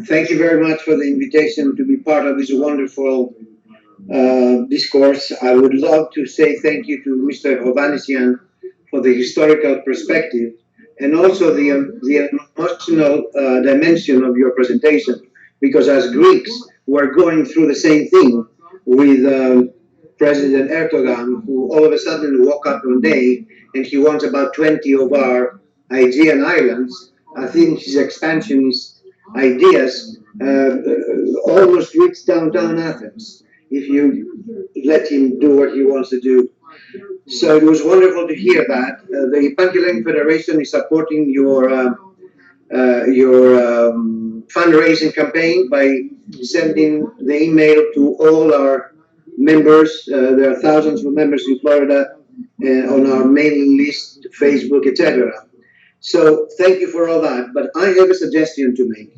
Thank you very much for the invitation to be part of this wonderful discourse. I would love to say thank you to Mr. Hovhannisyan for the historical perspective and also the emotional dimension of your presentation, because as Greeks, we're going through the same thing with President Erdogan, who all of a sudden woke up one day and he wants about 20 of our Aegean islands. I think his expansionist ideas almost reach downtown Athens if you let him do what he wants to do. So it was wonderful to hear that. The Pan-Hellenic Federation is supporting your fundraising campaign by sending the email to all our members. There are thousands of members in Florida on our mailing list, Facebook, etc. So thank you for all that. But I have a suggestion to make.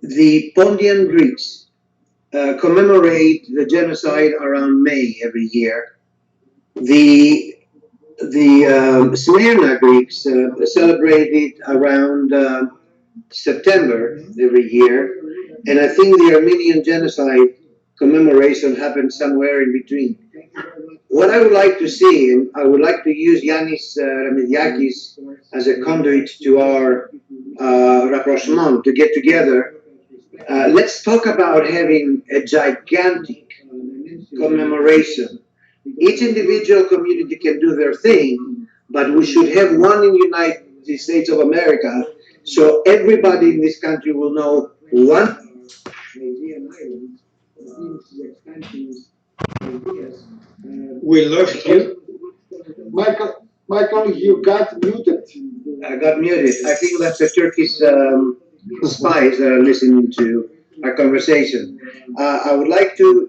The Pontian Greeks commemorate the genocide around May every year. The Smyrna Greeks celebrate it around September every year, and I think the Armenian genocide commemoration happened somewhere in between. What I would like to see, and I would like to use Yanis Ramidiakis as a conduit to our rapprochement, to get together. Let's talk about having a gigantic commemoration. Each individual community can do their thing, but we should have one in the United States of America, so everybody in this country will know one. We lost you. Michael, you got muted. I got muted. I think that's the Turkish spies that are listening to our conversation. I would like to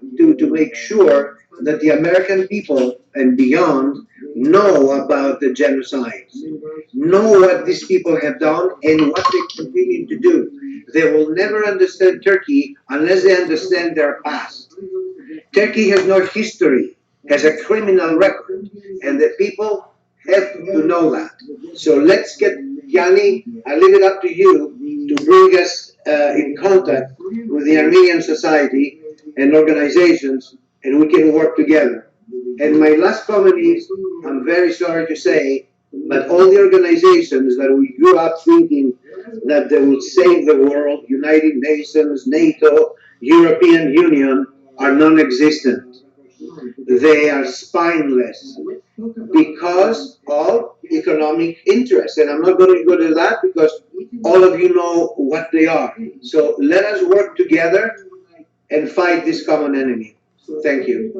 make sure that the American people and beyond know about the genocide, know what these people have done and what they continue to do. They will never understand Turkey unless they understand their past. Turkey has no history, has a criminal record, and the people have to know that. So let's get, Yanni, I leave it up to you to bring us in contact with the Armenian society and organizations, and we can work together. And my last comment is, I'm very sorry to say, but all the organizations that we grew up thinking that they would save the world, United Nations, NATO, European Union, are non-existent. They are spineless because of economic interests. And I'm not going to go to that because all of you know what they are. So let us work together and fight this common enemy. Thank you.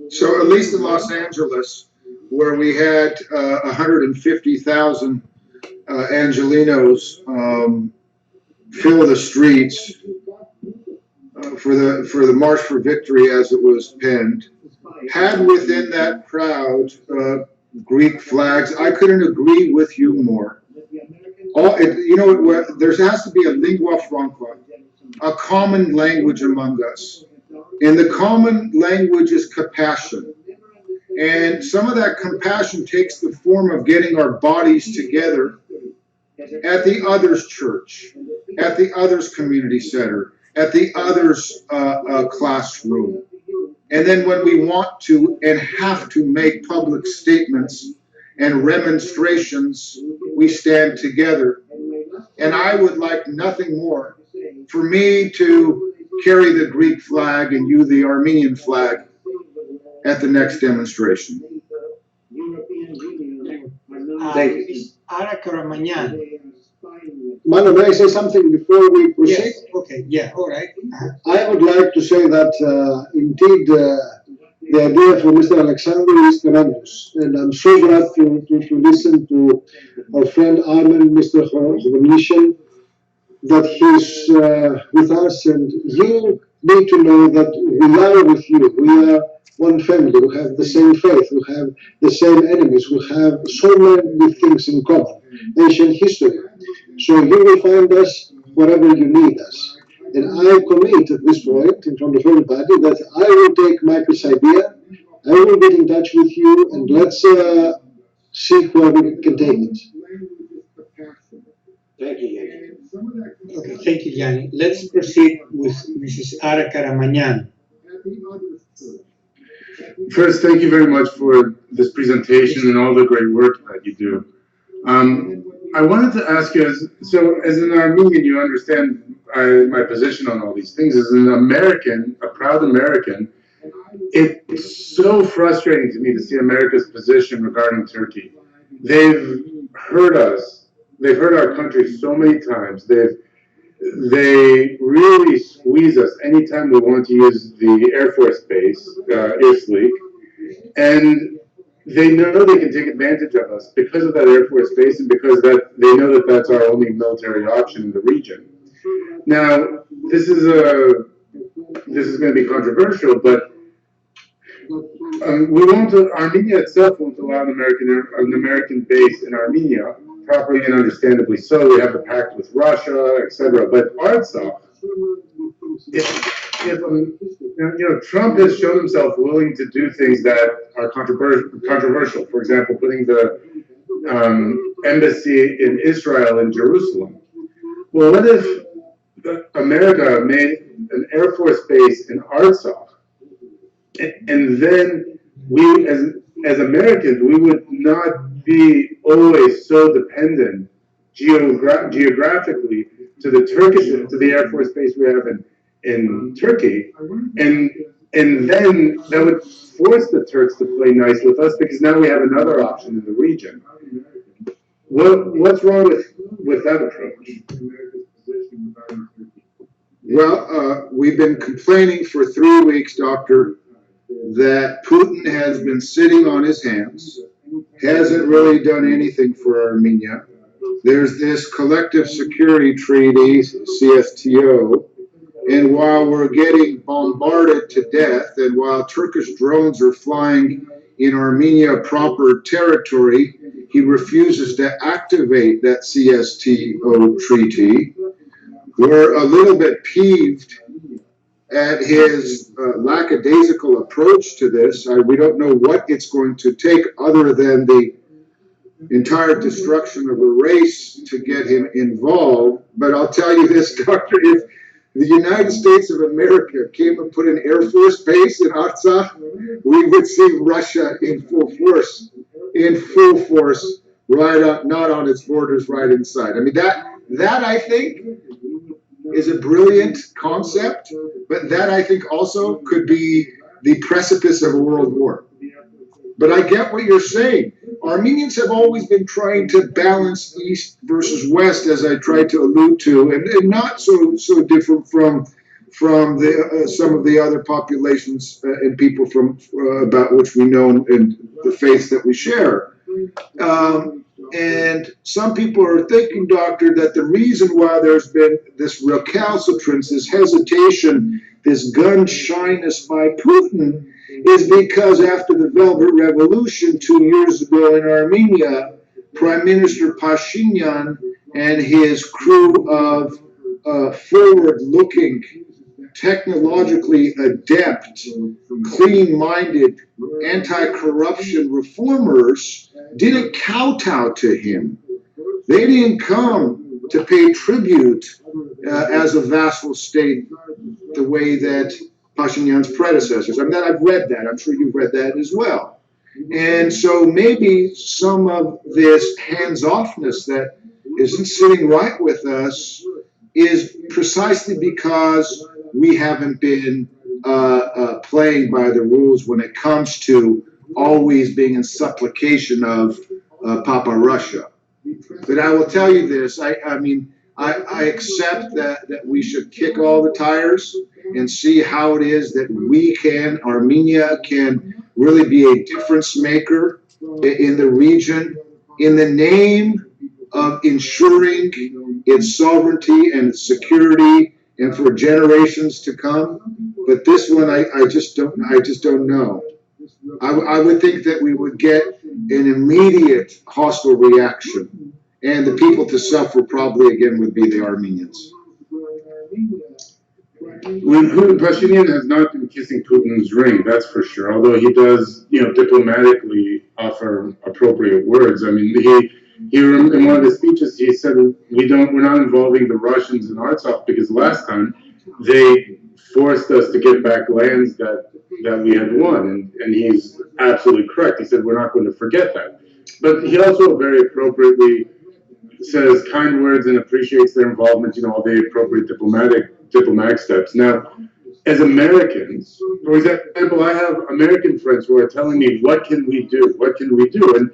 So at least in Los Angeles, where we had 150,000 Angelenos fill the streets for the March for Victory, as it was penned, had within that crowd Greek flags. I couldn't agree with you more. There has to be a lingua franca, a common language among us. And the common language is compassion. And some of that compassion takes the form of getting our bodies together at the other's church, at the other's community center, at the other's classroom. And then when we want to and have to make public statements and remonstrations, we stand together. And I would like nothing more for me to carry the Greek flag and you the Armenian flag at the next demonstration. Ara Karamanyan, Manu, may I say something before we proceed? Yes. Okay. Yeah. All right. I would like to say that indeed the idea from Mr. Alexander is tremendous, and I'm so glad to listen to our friend Armen, Mr. Hornishan, that he's with us, and you need to know that we are with you. We are one family. We have the same faith. We have the same enemies. We have so many things in common. Ancient history. So you will find us wherever you need us. And I commit at this point in front of everybody that I will take Michael's idea. I will get in touch with you, and let's see where we can take it. Thank you, Yanni. Okay. Thank you, Yanni. Let's proceed with Mrs. Ara Karamanyan. First, thank you very much for this presentation and all the great work that you do. I wanted to ask you, as an Armenian, you understand my position on all these things. As an American, a proud American, it's so frustrating to me to see America's position regarding Turkey. They've hurt us. They've hurt our country so many times. They really squeeze us anytime we want to use the Air Force Base, Irslik, and they know they can take advantage of us because of that Air Force Base and because they know that that's our only military option in the region. Now, this is going to be controversial, but Armenia itself won't allow an American base in Armenia, properly and understandably so. We have the pact with Russia, etc. But Artsakh, Trump has shown himself willing to do things that are controversial. For example, putting the embassy in Israel in Jerusalem. Well, what if America made an Air Force base in Artsakh, and then we, as Americans, we would not be always so dependent geographically to the Air Force base we have in Turkey, and then that would force the Turks to play nice with us because now we have another option in the region. What's wrong with that approach? Well, we've been complaining for 3 weeks, Doctor, that Putin has been sitting on his hands, hasn't really done anything for Armenia. There's this collective security treaty, CSTO, and while we're getting bombarded to death, and while Turkish drones are flying in Armenia proper territory, he refuses to activate that CSTO treaty. We're a little bit peeved at his lackadaisical approach to this. We don't know what it's going to take other than the entire destruction of a race to get him involved. But I'll tell you this, Doctor, if the United States of America came and put an Air Force base in Artsakh, we would see Russia in full force, right up, not on its borders, right inside. I mean, that I think is a brilliant concept, but that I think also could be the precipice of a world war. But I get what you're saying. Armenians have always been trying to balance East versus West, as I tried to allude to, and not so different from the some of the other populations and people from about which we know and the faiths that we share. And some people are thinking, Doctor, that the reason why there's been this recalcitrance, this hesitation, this gun shyness by Putin is because after the Velvet Revolution 2 years ago in Armenia, Prime Minister Pashinyan and his crew of forward-looking, technologically adept, clean-minded, anti-corruption reformers didn't kowtow to him. They didn't come to pay tribute as a vassal state the way that Pashinyan's predecessors. I mean, I've read that. I'm sure you've read that as well. And so maybe some of this hands-offness that isn't sitting right with us is precisely because we haven't been playing by the rules when it comes to always being in supplication of Papa Russia. But I will tell you this, I mean, I accept that we should kick all the tires and see how it is that Armenia can really be a difference maker in the region in the name of ensuring its sovereignty and its security and for generations to come. But this one, I just don't know. I would think that we would get an immediate hostile reaction, and the people to suffer probably again would be the Armenians. Pashinyan has not been kissing Putin's ring, that's for sure. Although he does, diplomatically offer appropriate words. I mean, he in one of his speeches he said we're not involving the Russians in Artsakh because last time they forced us to give back lands that we had won, and he's absolutely correct. He said we're not going to forget that. But he also very appropriately says kind words and appreciates their involvement, all the appropriate diplomatic steps. Now, as Americans, for example, I have American friends who are telling me, what can we do? What can we do? And,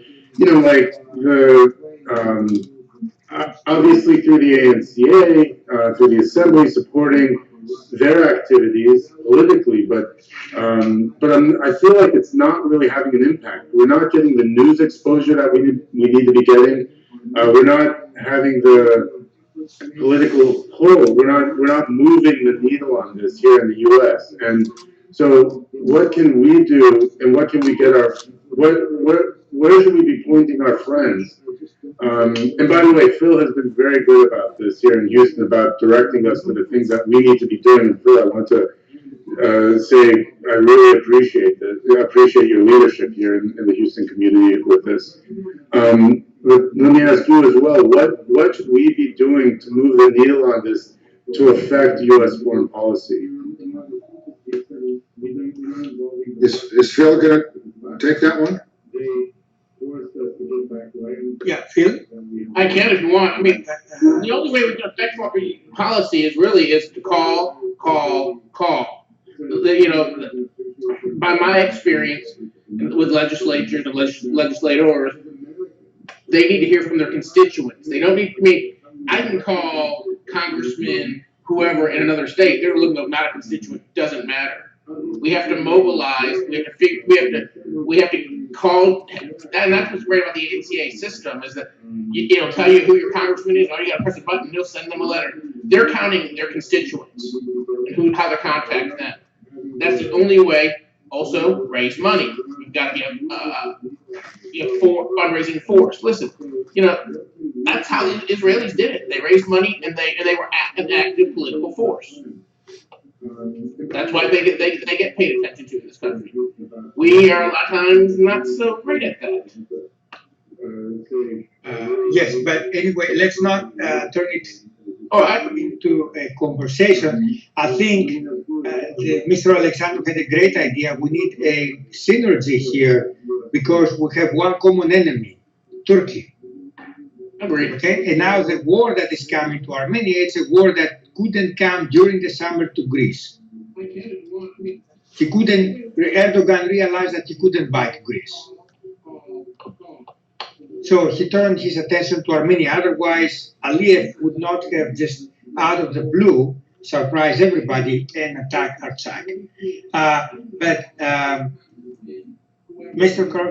obviously through the ANCA, through the Assembly, supporting their activities politically, but I feel like it's not really having an impact. We're not getting the news exposure that we need to be getting. We're not having the political pull. We're not moving the needle on this here in the U.S. And so, what can we do, and what can we get where should we be pointing our friends? And by the way, Phil has been very good about this here in Houston, about directing us to the things that we need to be doing. And Phil, I want to say I really appreciate your leadership here in the Houston community with this. But let me ask you as well, what should we be doing to move the needle on this to affect U.S. foreign policy? Is Phil going to take that one? Yeah, Phil? I can if you want. I mean, the only way we can affect foreign policy is to call. By my experience with legislatures and legislators, they need to hear from their constituents. They don't need I can call Congressman whoever in another state. They're looking up, not a constituent. Doesn't matter. We have to mobilize. We have to call. And that's what's great about the ANCA system is that it'll tell you who your congressman is. All you got to press a button. You'll send them a letter. They're counting their constituents and how to contact them. That's the only way. Also, raise money. We've got to be a fundraising force. Listen, that's how the Israelis did it. They raised money and they were an active political force. That's why they get paid attention to in this country. We are a lot of times not so great at that. Yes, but anyway, let's not turn it into a conversation. I think Mr. Alexandru had a great idea. We need a synergy here because we have one common enemy, Turkey. Agreed. Okay, and now the war that is coming to Armenia, it's a war that couldn't come during the summer to Greece. Erdogan realized that he couldn't bite Greece. So he turned his attention to Armenia. Otherwise, Aliyev would not have just out of the blue surprised everybody and attacked Artsakh.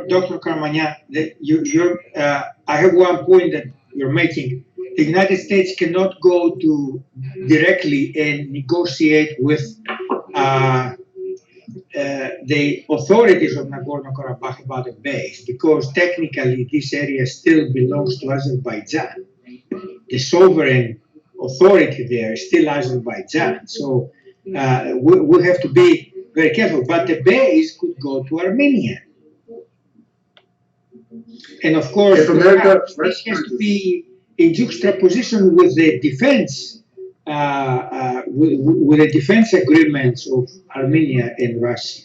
Dr. Karmania, I have one point that you're making. The United States cannot go to directly and negotiate with the authorities of Nagorno Karabakh about a base because technically this area still belongs to Azerbaijan. The sovereign authority there is still Azerbaijan. So we have to be very careful. But the base could go to Armenia. And of course, this has to be in juxtaposition with the defense, with the defense agreements of Armenia and Russia.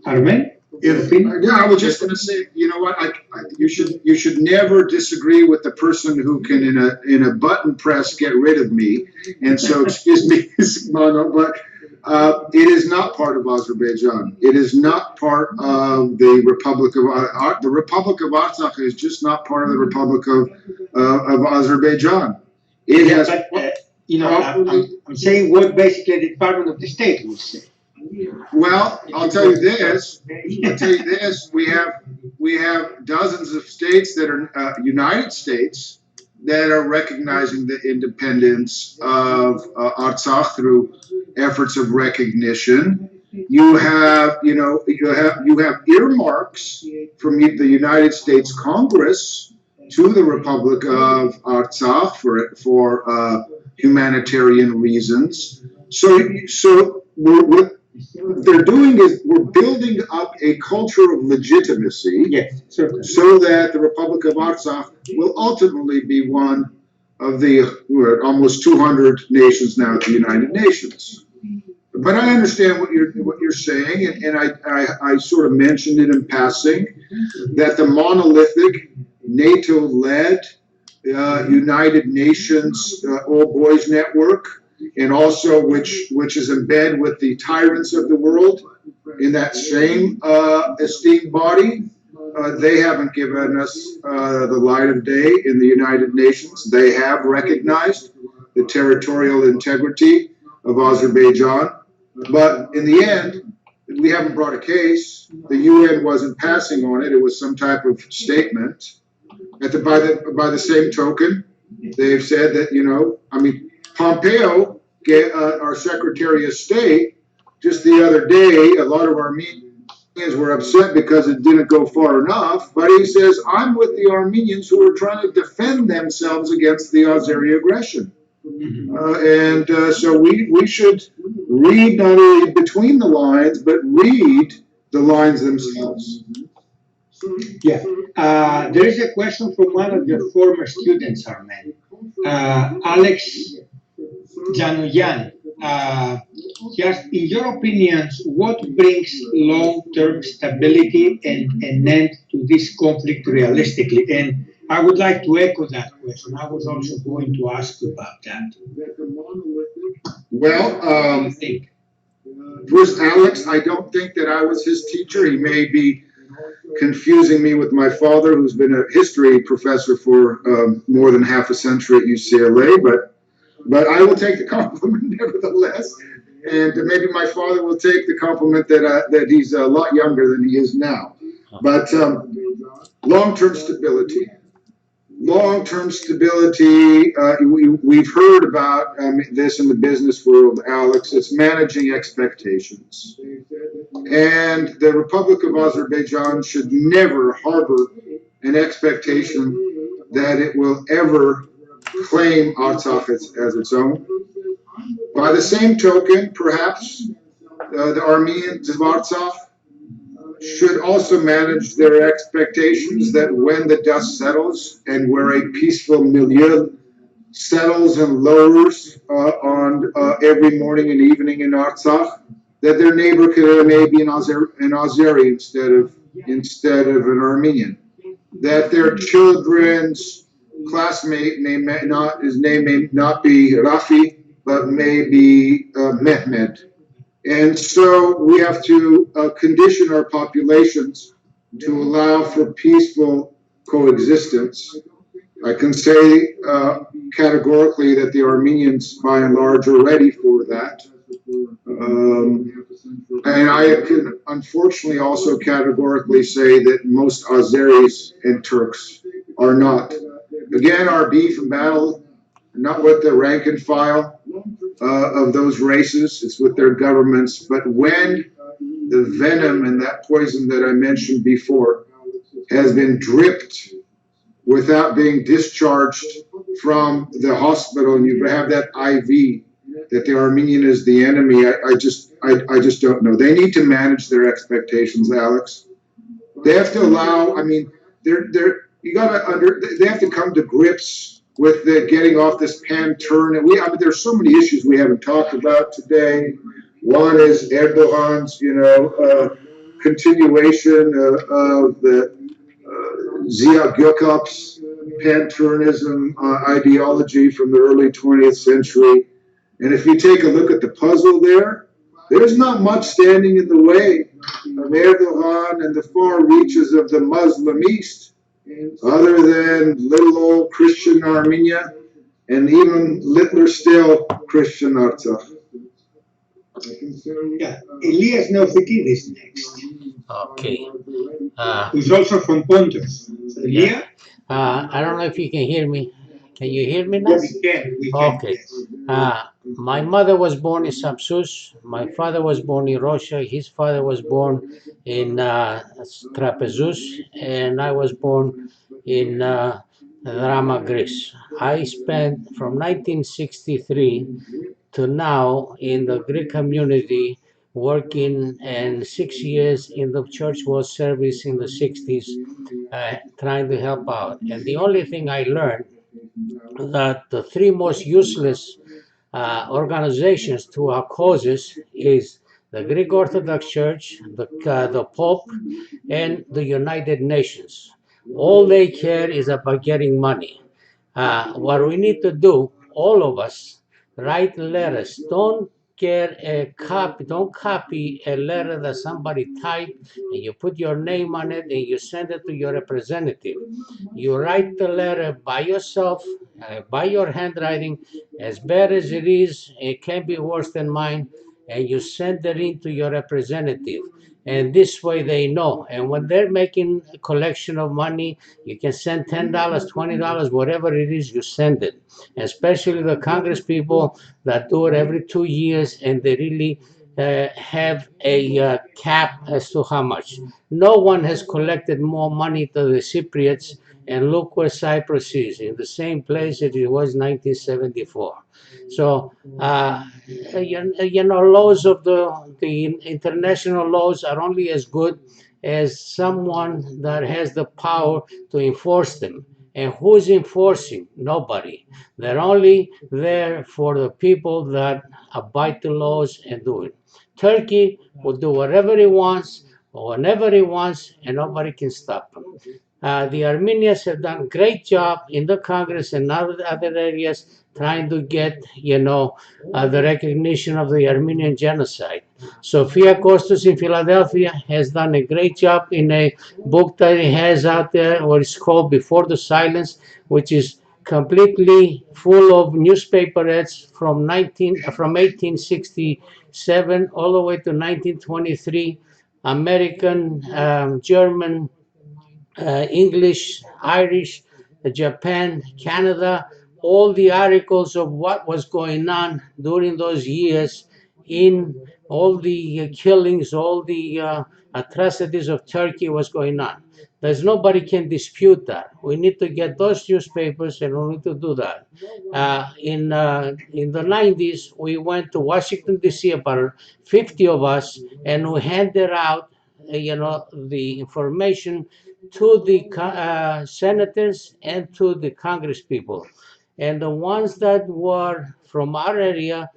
Armen? I was just going to say, you know what? You should never disagree with the person who can, in a button press, get rid of me. And so, excuse me, Mono, but it is not part of Azerbaijan. It is not part of the Republic of the Republic of Artsakh is just not part of the Republic of Azerbaijan. It has I'm saying what basically the Department of the State would say. Well, I'll tell you this. We have dozens of states that are United States that are recognizing the independence of Artsakh through efforts of recognition. You have earmarks from the United States Congress to the Republic of Artsakh for humanitarian reasons. So what they're doing is we're building up a culture of legitimacy, yes, so that the Republic of Artsakh will ultimately be one of the almost 200 nations now at the United Nations. But I understand what you're saying, and I sort of mentioned it in passing that the monolithic NATO-led United Nations All Boys Network, and also which is in bed with the tyrants of the world in that same esteemed body. They haven't given us the light of day in the United Nations. They have recognized the territorial integrity of Azerbaijan. But in the end, we haven't brought a case. The UN wasn't passing on it. It was some type of statement. By the same token, they've said that, Pompeo, our Secretary of State, just the other day, a lot of Armenians were upset because it didn't go far enough, but he says, I'm with the Armenians who are trying to defend themselves against the Azeri aggression. So we should read not only between the lines, but read the lines themselves. Yeah. There is a question from one of your former students, Armen. Alex Janoyan. He asked, in your opinions, what brings long-term stability and an end to this conflict realistically? And I would like to echo that question. I was also going to ask you about that. Well, first, Alex, I don't think that I was his teacher. He may be confusing me with my father, who's been a history professor for more than half a century at UCLA, but I will take the compliment nevertheless, and maybe my father will take the compliment that he's a lot younger than he is now. But long-term stability. Long-term stability, we've heard about this in the business world, Alex. It's managing expectations. And the Republic of Azerbaijan should never harbor an expectation that it will ever claim Artsakh as its own. By the same token, perhaps the Armenians of Artsakh should also manage their expectations that when the dust settles and where a peaceful milieu settles and lowers on every morning and evening in Artsakh, that their neighbor may be an Azeri instead of an Armenian, that their children's classmate his name may not be Rafi, but may be Mehmed. And so we have to condition our populations to allow for peaceful coexistence. I can say categorically that the Armenians, by and large, are ready for that. And I can unfortunately also categorically say that most Azeris and Turks are not. Again, our beef and battle, not with the rank and file of those races, it's with their governments. But when the venom and that poison that I mentioned before has been dripped without being discharged from the hospital, and you have that IV, that the Armenian is the enemy, I just don't know. They need to manage their expectations, Alex. They have to allow, they have to come to grips with the getting off this pan-turn. And there's so many issues we haven't talked about today. One is Erdogan's, continuation of the Ziya Gökalp's pan-turnism ideology from the early 20th century. And if you take a look at the puzzle there's not much standing in the way of Erdogan and the far reaches of the Muslim East, other than little old Christian Armenia and even littler still, Christian Artsakh. Yeah, Elias Neophytidis next. Okay. Who's also from Pontus. So, Yeah. I don't know if you can hear me. Can you hear me now? Yeah, we can. Okay. My mother was born in Samsus. My father was born in Russia. His father was born in Trapezus, and I was born in Drama, Greece. I spent from 1963 to now in the Greek community working, and 6 years in the church was service in the 60s, trying to help out. And the only thing I learned that the three most useless organizations to our causes is the Greek Orthodox Church, the Pope, and the United Nations. All they care is about getting money. What we need to do, all of us, write letters. Don't copy a letter that somebody typed and you put your name on it and you send it to your representative. You write the letter by yourself, by your handwriting, as bad as it is, it can't be worse than mine, and you send it in to your representative. And this way they know. And when they're making a collection of money, you can send $10, $20, whatever it is, you send it. Especially the Congress people that do it every 2 years, and they really have a cap as to how much. No one has collected more money to the Cypriots, and look where Cyprus is, in the same place that it was 1974. So, laws of the international laws are only as good as someone that has the power to enforce them. And who's enforcing? Nobody. They're only there for the people that abide the laws and do it. Turkey will do whatever it wants, or whenever it wants, and nobody can stop them. The Armenians have done a great job in the Congress and other areas trying to get, the recognition of the Armenian genocide. Sophia Costas in Philadelphia has done a great job in a book that he has out there, what is called Before the Silence, which is completely full of newspaper ads from 1867 all the way to 1923, American, German, English, Irish, Japan, Canada, all the articles of what was going on during those years in all the killings, all the atrocities of Turkey was going on. There's nobody can dispute that. We need to get those newspapers, and we need to do that. In the 90s, we went to Washington, D.C., about 50 of us, and we handed out, the information to the senators and to the Congress people. And the ones that were from our area,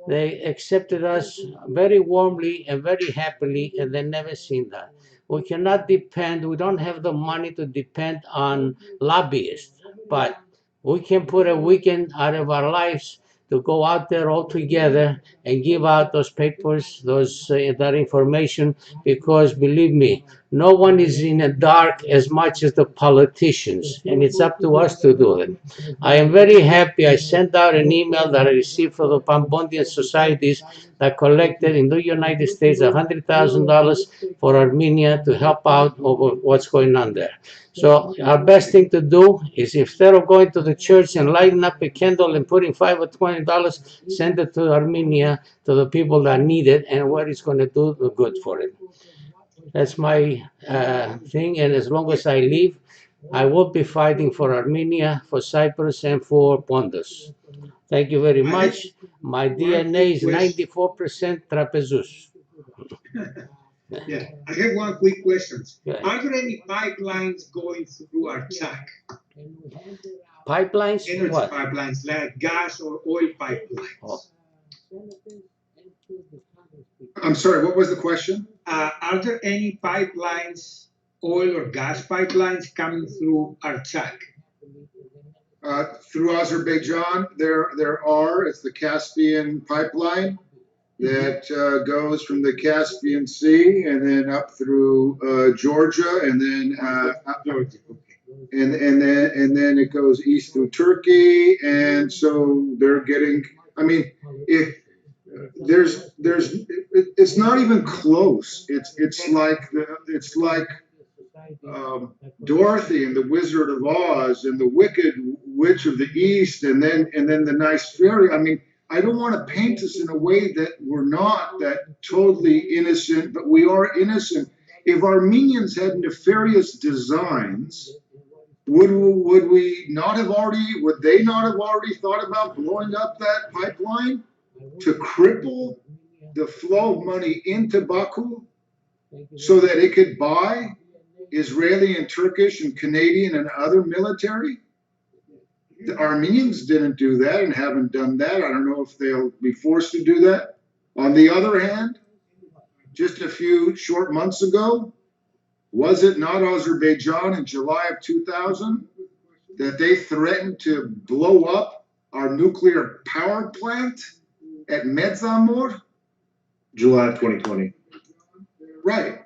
they accepted us very warmly and very happily, and they never seen that. We cannot depend, we don't have the money to depend on lobbyists, but we can put a weekend out of our lives to go out there all together and give out those papers, that information, because believe me, no one is in the dark as much as the politicians, and it's up to us to do it. I am very happy. I sent out an email that I received from the Pambondian societies that collected in the United States $100,000 for Armenia to help out over what's going on there. So our best thing to do is, instead of going to the church and lighting up a candle and putting $5 or $20, send it to Armenia, to the people that need it, and what it's going to do the good for it. That's my thing, and as long as I live, I will be fighting for Armenia, for Cyprus, and for Pontus. Thank you very much. My DNA is 94% Trapezus. Yeah, I have one quick question. Are there any pipelines going through Artsakh? Pipelines? Energy What? pipelines, like gas or oil pipelines. Oh. I'm sorry, what was the question? Are there any pipelines, oil or gas pipelines coming through Artsakh? Through Azerbaijan, there are. It's the Caspian pipeline that goes from the Caspian Sea and then up through Georgia, and then and then it goes east through Turkey, and so they're getting. I mean, if it's not even close. It's like Dorothy and the Wizard of Oz and the Wicked Witch of the East, and then the nice fairy. I mean, I don't want to paint us in a way that we're not that totally innocent, but we are innocent. If Armenians had nefarious designs, would they not have already thought about blowing up that pipeline to cripple the flow of money into Baku so that it could buy Israeli and Turkish and Canadian and other military? The Armenians didn't do that and haven't done that. I don't know if they'll be forced to do that. On the other hand, just a few short months ago, was it not Azerbaijan in July of 2000 that they threatened to blow up our nuclear power plant at Medzamor? July of 2020. Right.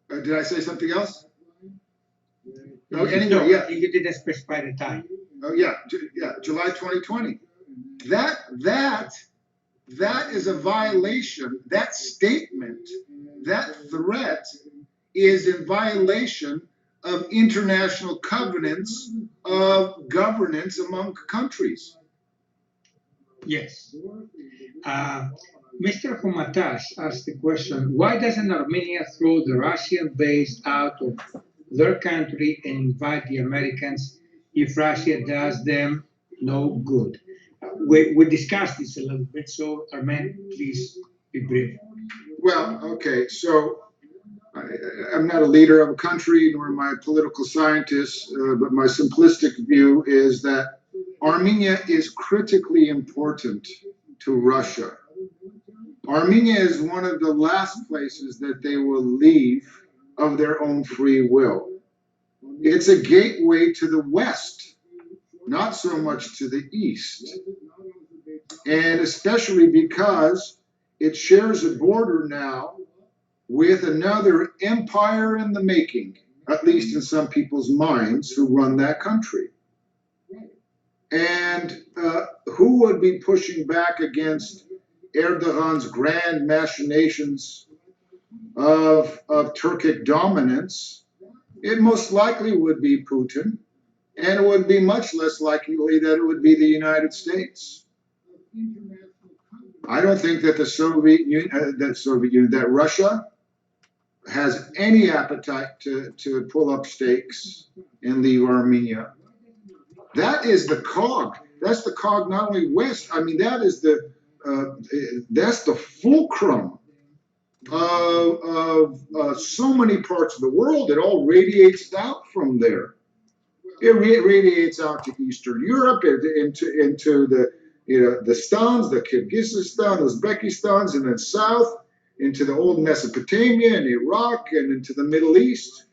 Did I say something else? No, Anyway, yeah. you didn't specify the time. Oh yeah, July 2020. That is a violation. That statement, that threat, is in violation of international covenants of governance among countries. Yes. Mr. Homatash asked the question, why doesn't Armenia throw the Russian base out of their country and invite the Americans if Russia does them no good? We discussed this a little bit, so Armen, please be brief. Well, okay, so I'm not a leader of a country, nor am I a political scientist, but my simplistic view is that Armenia is critically important to Russia. Armenia is one of the last places that they will leave of their own free will. It's a gateway to the West, not so much to the East. And especially because it shares a border now with another empire in the making, at least in some people's minds who run that country. And who would be pushing back against Erdogan's grand machinations of Turkic dominance? It most likely would be Putin, and it would be much less likely that it would be the United States. I don't think that that Russia has any appetite to pull up stakes and leave Armenia. That is the cog. That's the cog not only west. I mean, that's the fulcrum of so many parts of the world. It all radiates out from there. It radiates out to Eastern Europe, into the Stans, the Kyrgyzstan, Uzbekistans, and then south into the old Mesopotamia and Iraq and into the Middle East.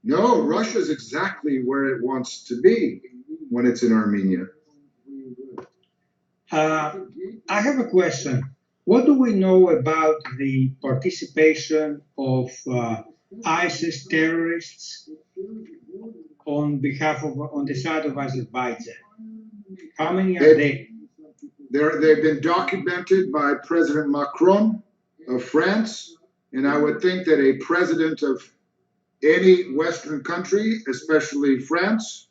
No, Russia's exactly where it wants to be when it's in Armenia. I have a question. What do we know about the participation of ISIS terrorists on the side of Azerbaijan? How many are they? They've been documented by President Macron of France, and I would think that a president of any Western country, especially France,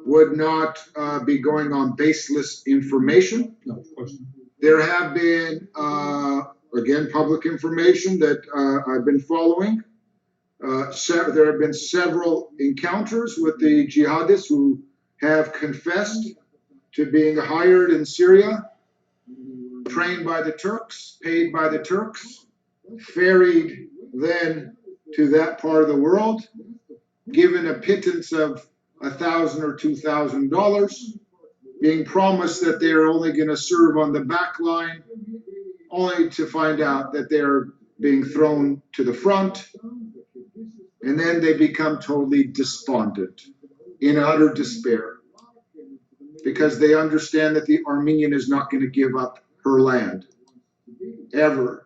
would not be going on baseless information. No, of course not. There have been, again, public information that I've been following. There have been several encounters with the jihadists who have confessed to being hired in Syria, trained by the Turks, paid by the Turks, ferried then to that part of the world, given a pittance of $1,000 or $2,000, being promised that they are only going to serve on the back line, only to find out that they're being thrown to the front, and then they become totally despondent, in utter despair, because they understand that the Armenian is not going to give up her land, ever.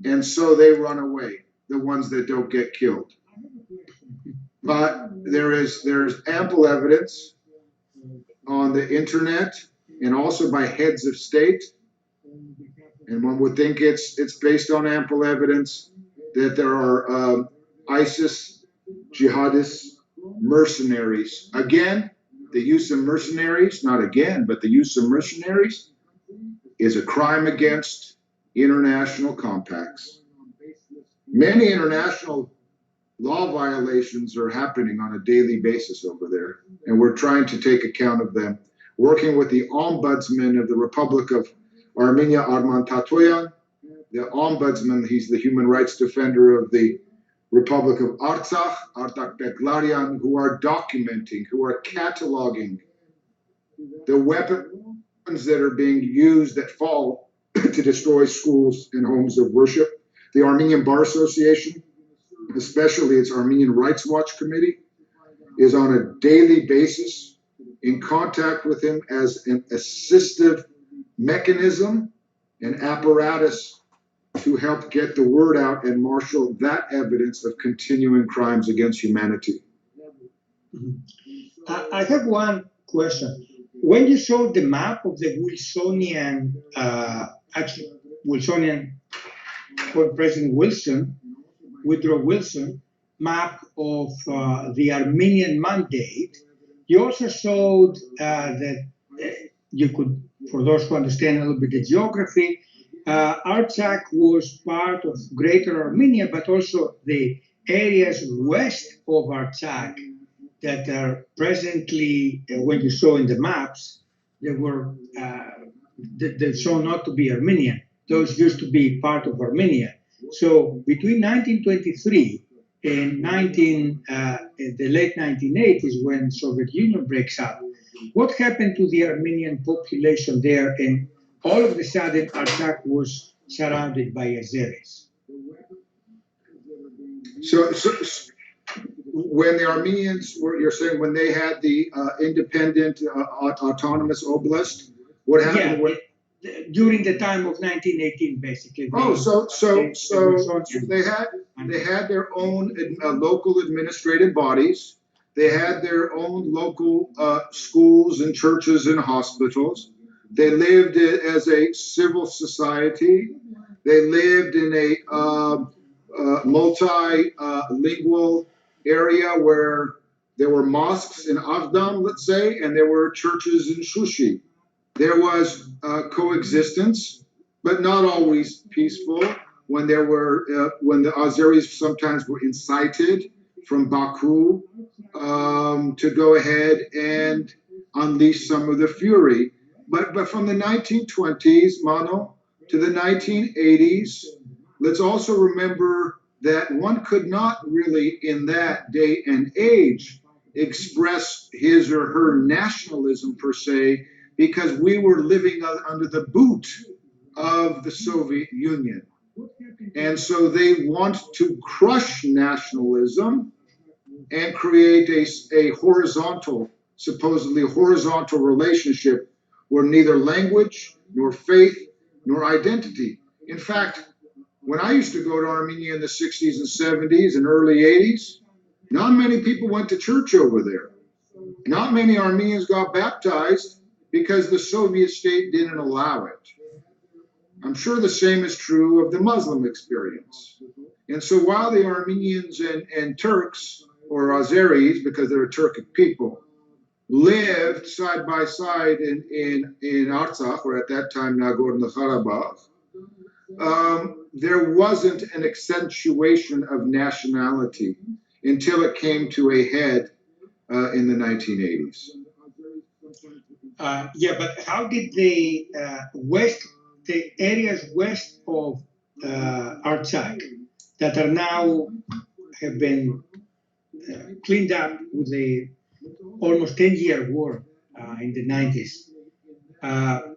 And so they run away, the ones that don't get killed. But there's ample evidence on the internet and also by heads of state, and one would think it's based on ample evidence that there are ISIS jihadist mercenaries. Again, the use of mercenaries, not again, but the use of mercenaries is a crime against international compacts. Many international law violations are happening on a daily basis over there, and we're trying to take account of them. Working with the Ombudsman of the Republic of Armenia, Arman Tatoyan, the Ombudsman, he's the human rights defender of the Republic of Artsakh, Artsakh Beglarian, who are documenting, who are cataloging the weapons that are being used that fall to destroy schools and homes of worship. The Armenian Bar Association, especially its Armenian Rights Watch Committee, is on a daily basis in contact with him as an assistive mechanism and apparatus to help get the word out and marshal that evidence of continuing crimes against humanity. I have one question. When you showed the map of the Wilsonian, President Wilson, Woodrow Wilson, map of the Armenian mandate, you also showed that you could, for those who understand a little bit the geography, Artsakh was part of Greater Armenia, but also the areas west of Artsakh that are presently, when you saw in the maps, they were they shown not to be Armenian. Those used to be part of Armenia. So between 1923 and the late 1980s, when Soviet Union breaks up, what happened to the Armenian population there? And all of a sudden, Artsakh was surrounded by Azeris. So when the Armenians were, you're saying when they had the independent autonomous oblast, what happened? Yeah, during the time of 1918, basically. So they had their own local administrative bodies. They had their own local schools and churches and hospitals. They lived as a civil society. They lived in a multilingual area where there were mosques in Avdam, let's say, and there were churches in Shushi. There was coexistence, but not always peaceful. When there were, when the Azeris sometimes were incited from Baku to go ahead and unleash some of the fury. But from the 1920s, Mano, to the 1980s, let's also remember that one could not really, in that day and age, express his or her nationalism per se, because we were living under the boot of the Soviet Union. And so they want to crush nationalism and create a horizontal, supposedly horizontal relationship where neither language, nor faith, nor identity. In fact, when I used to go to Armenia in the 60s and 70s and early 80s, not many people went to church over there. Not many Armenians got baptized because the Soviet state didn't allow it. I'm sure the same is true of the Muslim experience. And so while the Armenians and Turks, or Azeris, because they're a Turkic people, lived side by side in Artsakh, or at that time Nagorno Karabakh, there wasn't an accentuation of nationality until it came to a head in the 1980s. Yeah, but how did the areas west of Artsakh that are now have been cleaned up with the almost 10-year war in the 90s?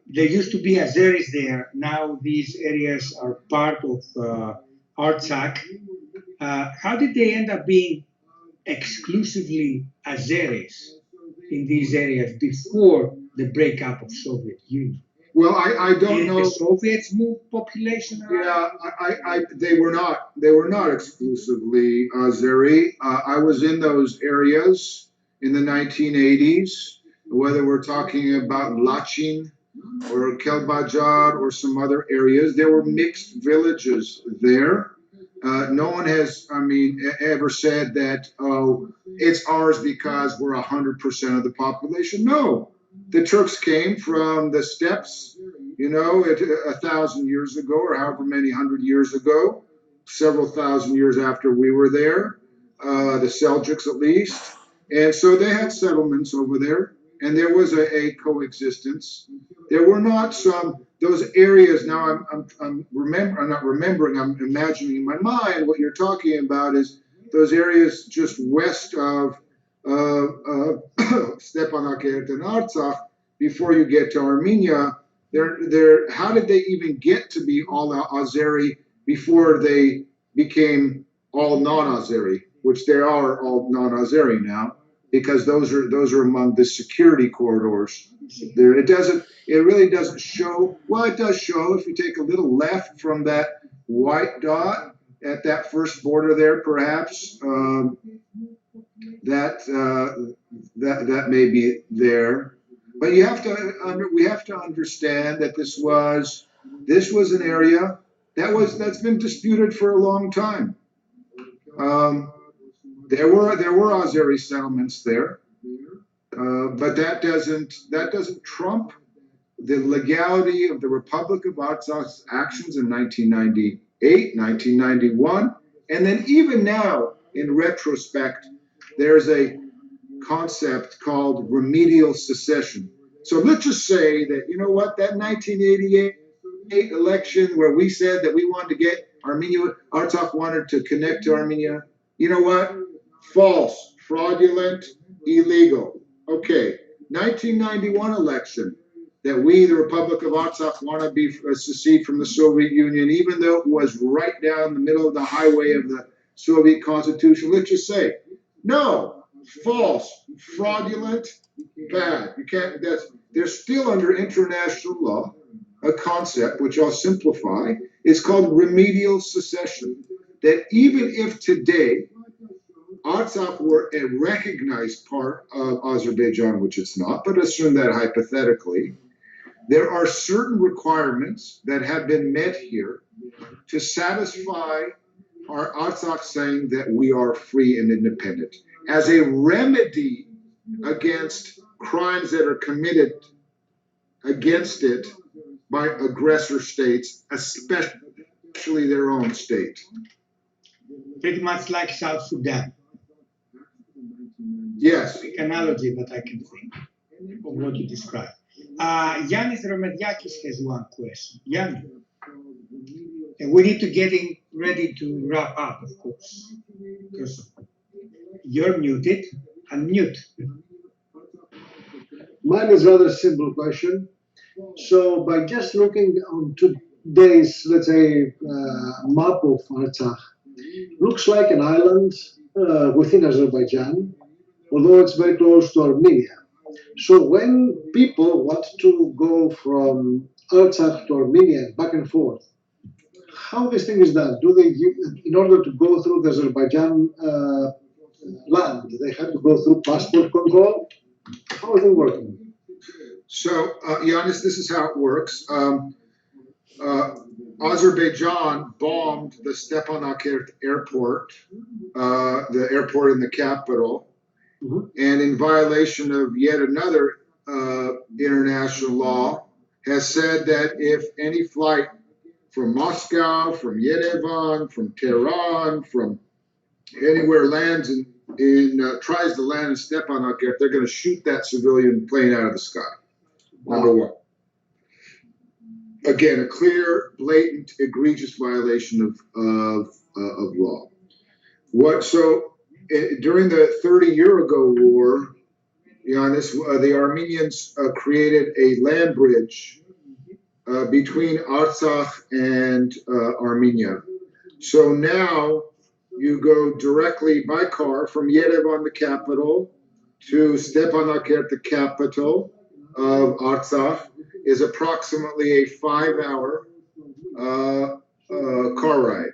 There used to be Azeris there. Now these areas are part of Artsakh. How did they end up being exclusively Azeris in these areas before the breakup of Soviet Union? Well, I don't know. The Soviets moved population around? Yeah, they were not exclusively Azeri. I was in those areas in the 1980s, whether we're talking about Lachin or Kelbajar or some other areas. There were mixed villages there. No one has, ever said that, oh, it's ours because we're 100% of the population. No, the Turks came from the steppes, 1,000 years ago, or however many hundred years ago, several thousand years after we were there, the Seljuks at least. And so they had settlements over there, and there was a coexistence. There were not those areas. Now I'm imagining in my mind what you're talking about is those areas just west of Stepanakert and Artsakh before you get to Armenia. How did they even get to be all Azeri before they became all non-Azeri, which they are all non-Azeri now, because those are among the security corridors. There, it really doesn't show. Well, it does show if you take a little left from that white dot at that first border there, perhaps that may be there. But we have to understand that this was an area that's been disputed for a long time. There were Azeri settlements there, but that doesn't trump the legality of the Republic of Artsakh's actions in 1998, 1991, and then even now, in retrospect, there's a concept called remedial secession. So let's just say that, that 1988 election where we said that we wanted to get Armenia, Artsakh wanted to connect to Armenia, you know what? False, fraudulent, illegal. Okay, 1991 election that we, the Republic of Artsakh, want to secede from the Soviet Union, even though it was right down the middle of the highway of the Soviet Constitution. Let's just say, no, false, fraudulent, bad. You can't. They're still under international law. A concept which I'll simplify is called remedial secession. That even if today Artsakh were a recognized part of Azerbaijan, which it's not, but assume that hypothetically, there are certain requirements that have been met here to satisfy our Artsakh saying that we are free and independent as a remedy against crimes that are committed against it by aggressor states, especially their own state. Pretty much like South Sudan. Yes. Quick analogy that I can think of what you described. Yannis Romediakis has one question. Yannis, and we need to get ready to wrap up, of course, because you're muted. Unmute. Mine is rather simple question. So by just looking on today's, let's say, map of Artsakh, looks like an island within Azerbaijan, although it's very close to Armenia. So when people want to go from Artsakh to Armenia back and forth, how this thing is done? Do they, in order to go through the Azerbaijan land, they have to go through passport control? How is it working? So, Yannis, this is how it works. Azerbaijan bombed the Stepanakert airport, the airport in the capital, and in violation of yet another international law, has said that if any flight from Moscow, from Yerevan, from Tehran, from anywhere lands tries to land in Stepanakert, they're going to shoot that civilian plane out of the sky. Number one. Again, a clear, blatant, egregious violation of law. During the 30-year-ago war, Yannis, the Armenians created a land bridge between Artsakh and Armenia. So now you go directly by car from Yerevan, the capital, to Stepanakert, the capital of Artsakh, is approximately a 5-hour car ride.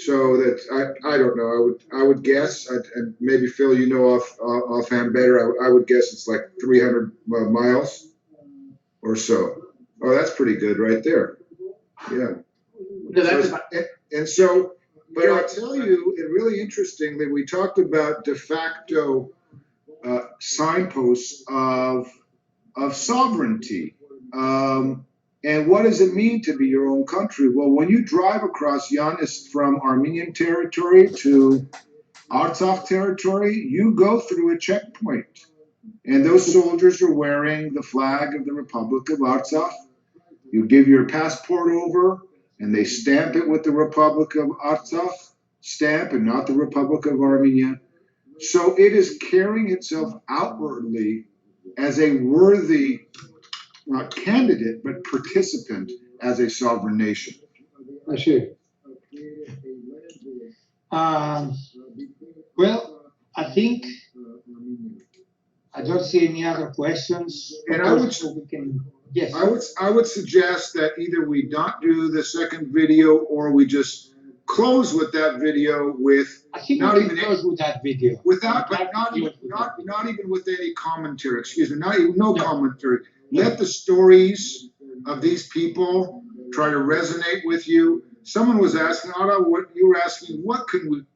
So that I don't know. I would guess, and maybe Phil, you know offhand better. I would guess it's like 300 miles or so. Oh, that's pretty good right there. Yeah. No, that's But I'll tell you, and really interestingly, we talked about de facto signposts of sovereignty. And what does it mean to be your own country? Well, when you drive across Yanis from Armenian territory to Artsakh territory, you go through a checkpoint. And those soldiers are wearing the flag of the Republic of Artsakh. You give your passport over, and they stamp it with the Republic of Artsakh stamp and not the Republic of Armenia. So it is carrying itself outwardly as a worthy, not candidate, but participant as a sovereign nation. I see. Well, I think I don't see any other questions. And yes. I would suggest that either we not do the second video or we just close with that video with I think not we even can close with that video. Not even with any commentary. Excuse me, no commentary. Let the stories of these people try to resonate with you. Someone was asking, Otto, what you were asking, what can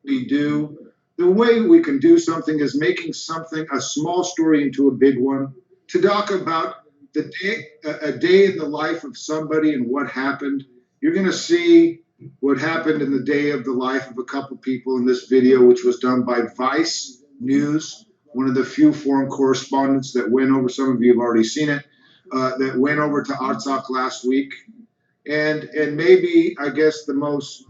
we do? The way we can do something is making something, a small story into a big one, to talk about a day in the life of somebody and what happened. You're going to see what happened in the day of the life of a couple people in this video, which was done by Vice News, one of the few foreign correspondents that went over, some of you have already seen it, that went over to Artsakh last week. And maybe, I guess, the most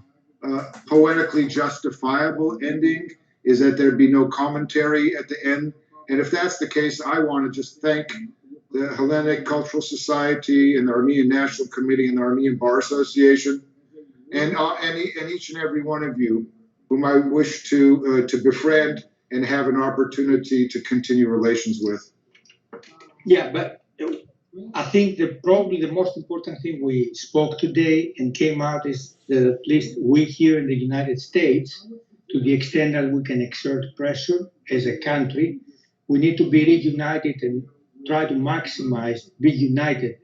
poetically justifiable ending is that there'd be no commentary at the end. And if that's the case, I want to just thank the Hellenic Cultural Society and the Armenian National Committee and the Armenian Bar Association and each and every one of you whom I wish to befriend and have an opportunity to continue relations with. Yeah, but I think probably the most important thing we spoke today and came out is that at least we here in the United States, to the extent that we can exert pressure as a country, we need to be reunited and try to maximize, be united.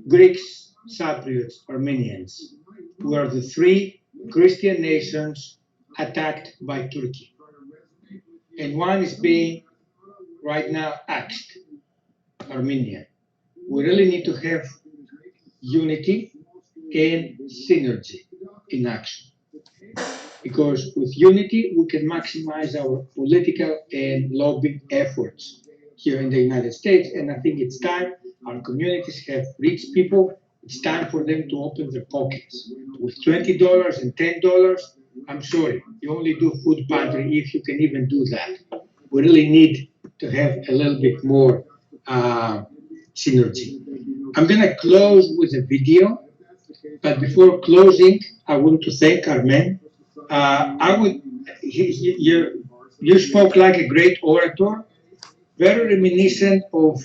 Greeks, Cypriots, Armenians, we are the three Christian nations attacked by Turkey. And one is being right now axed, Armenia. We really need to have unity and synergy in action. Because with unity, we can maximize our political and lobbying efforts here in the United States. And I think it's time our communities have rich people. It's time for them to open their pockets. With $20 and $10, I'm sorry, you only do food pantry if you can even do that. We really need to have a little bit more synergy. I'm going to close with a video, but before closing, I want to thank Carmen. You spoke like a great orator, very reminiscent of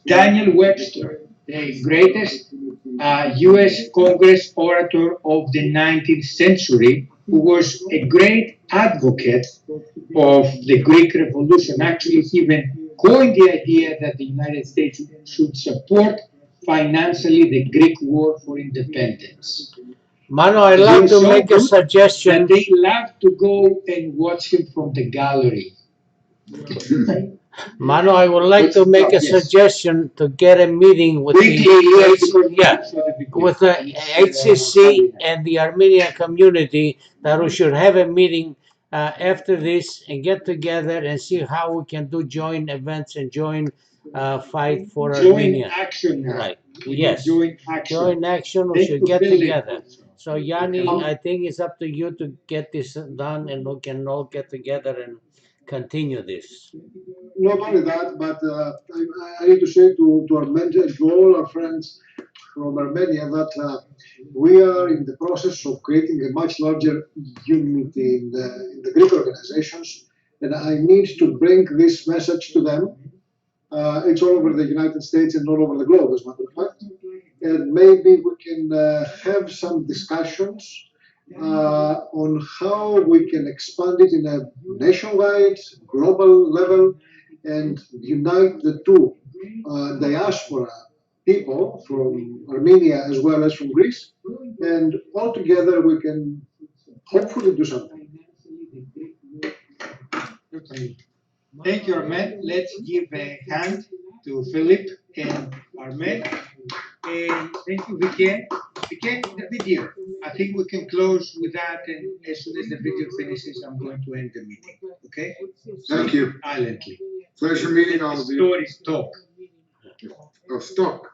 Daniel Webster, the greatest U.S. Congress orator of the 19th century, who was a great advocate of the Greek Revolution. Actually, he even coined the idea that the United States should support financially the Greek war for independence. Mano, I'd like to make a suggestion. They love to go and watch him from the gallery. Mano, I would like to make a suggestion to get a meeting with the HCC and the Armenian community, that we should have a meeting after this and get together and see how we can do joint events and joint fight for Armenia. Joint action now. Right. Yes. Joint action. Joint action, we should get together. So Yanni, I think it's up to you to get this done and we can all get together and continue this. Not only that, but I need to say to Armenia, to all our friends from Armenia, that we are in the process of creating a much larger unity in the Greek organizations, and I need to bring this message to them It's all over the United States and all over the globe, as a matter of fact. And maybe we can have some discussions on how we can expand it in a nationwide, global level, and unite the two diaspora people from Armenia as well as from Greece, and all together we can hopefully do something. Okay. Thank you, Ahmed. Let's give a hand to Philip and Ahmed. And thank you, Vicky. Vicky, the video. I think we can close with that, and as soon as the video finishes, I'm going to end the meeting. Okay? Thank you. Silently. Pleasure meeting all of you. Stories talk. Oh, stock.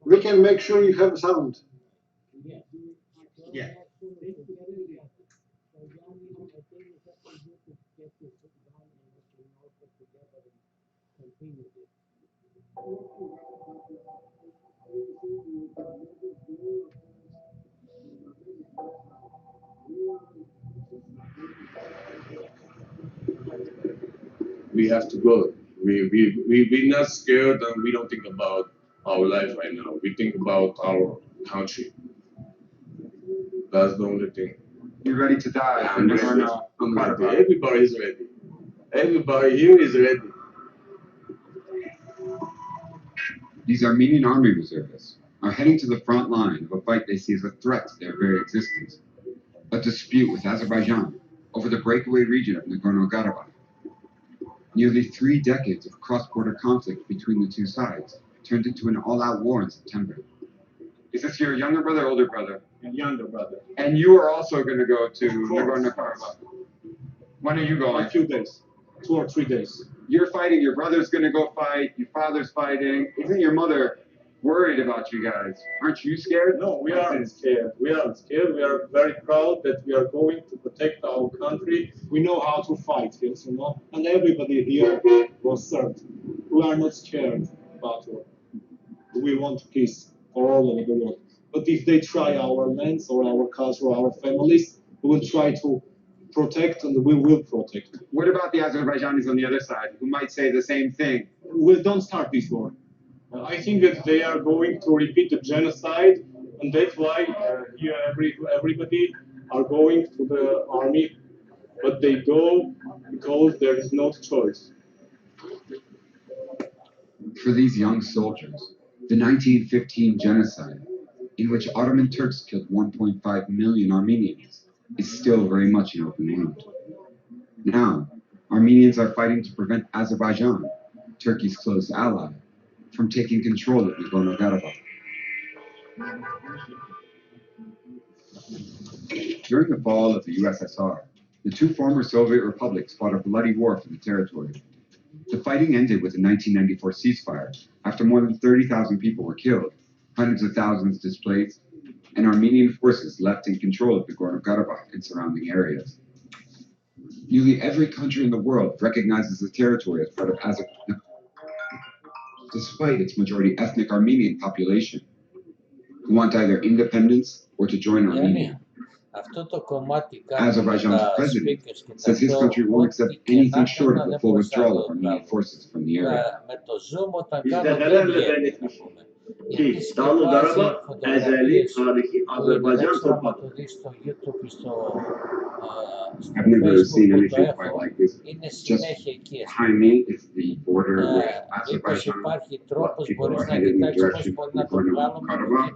We can make sure you have sound. Yeah. We have to go. We're not scared, and we don't think about our life right now. We think about our country. That's the only thing. You're ready to die. I'm ready. Everybody is ready. Everybody here is ready. These Armenian army reservists are heading to the front line of a fight they see as a threat to their very existence. A dispute with Azerbaijan over the breakaway region of Nagorno Karabakh. Nearly 3 decades of cross-border conflict between the two sides turned into an all-out war in September. Is this your younger brother or older brother? Younger brother. And you are also going to go to Nagorno Karabakh. When are you going? A few days. 2 or 3 days. You're fighting, your brother's going to go fight, your father's fighting. Isn't your mother worried about you guys? Aren't you scared? No, we aren't scared. We aren't scared. We are very proud that we are going to protect our country. We know how to fight, yes, you know, and everybody here was served. We are not scared about war. We want peace for all over the world. But if they try our lands or our culture or our families, we will try to protect, and we will protect. What about the Azerbaijanis on the other side, who might say the same thing? We don't start this war. I think that they are going to repeat the genocide, and that's why here everybody are going to the army, but they go because there is no choice. For these young soldiers, the 1915 genocide, in which Ottoman Turks killed 1.5 million Armenians, is still very much an open wound. Now, Armenians are fighting to prevent Azerbaijan, Turkey's close ally, from taking control of Nagorno Karabakh. During the fall of the USSR, the two former Soviet republics fought a bloody war for the territory. The fighting ended with a 1994 ceasefire after more than 30,000 people were killed, hundreds of thousands displaced, and Armenian forces left in control of Nagorno-Karabakh and surrounding areas. Nearly every country in the world recognizes the territory as part of Azerbaijan, despite its majority ethnic Armenian population, who want either independence or to join Armenia. Azerbaijan's president says his country won't accept anything short of the full withdrawal of Armenian forces from the area. Nagorno Karabakh Azeri tarihi Azerbaycan toprakları. I've never seen anything quite like this. Just behind me is the border with Azerbaijan. People are headed in the direction of Nagorno-Karabakh,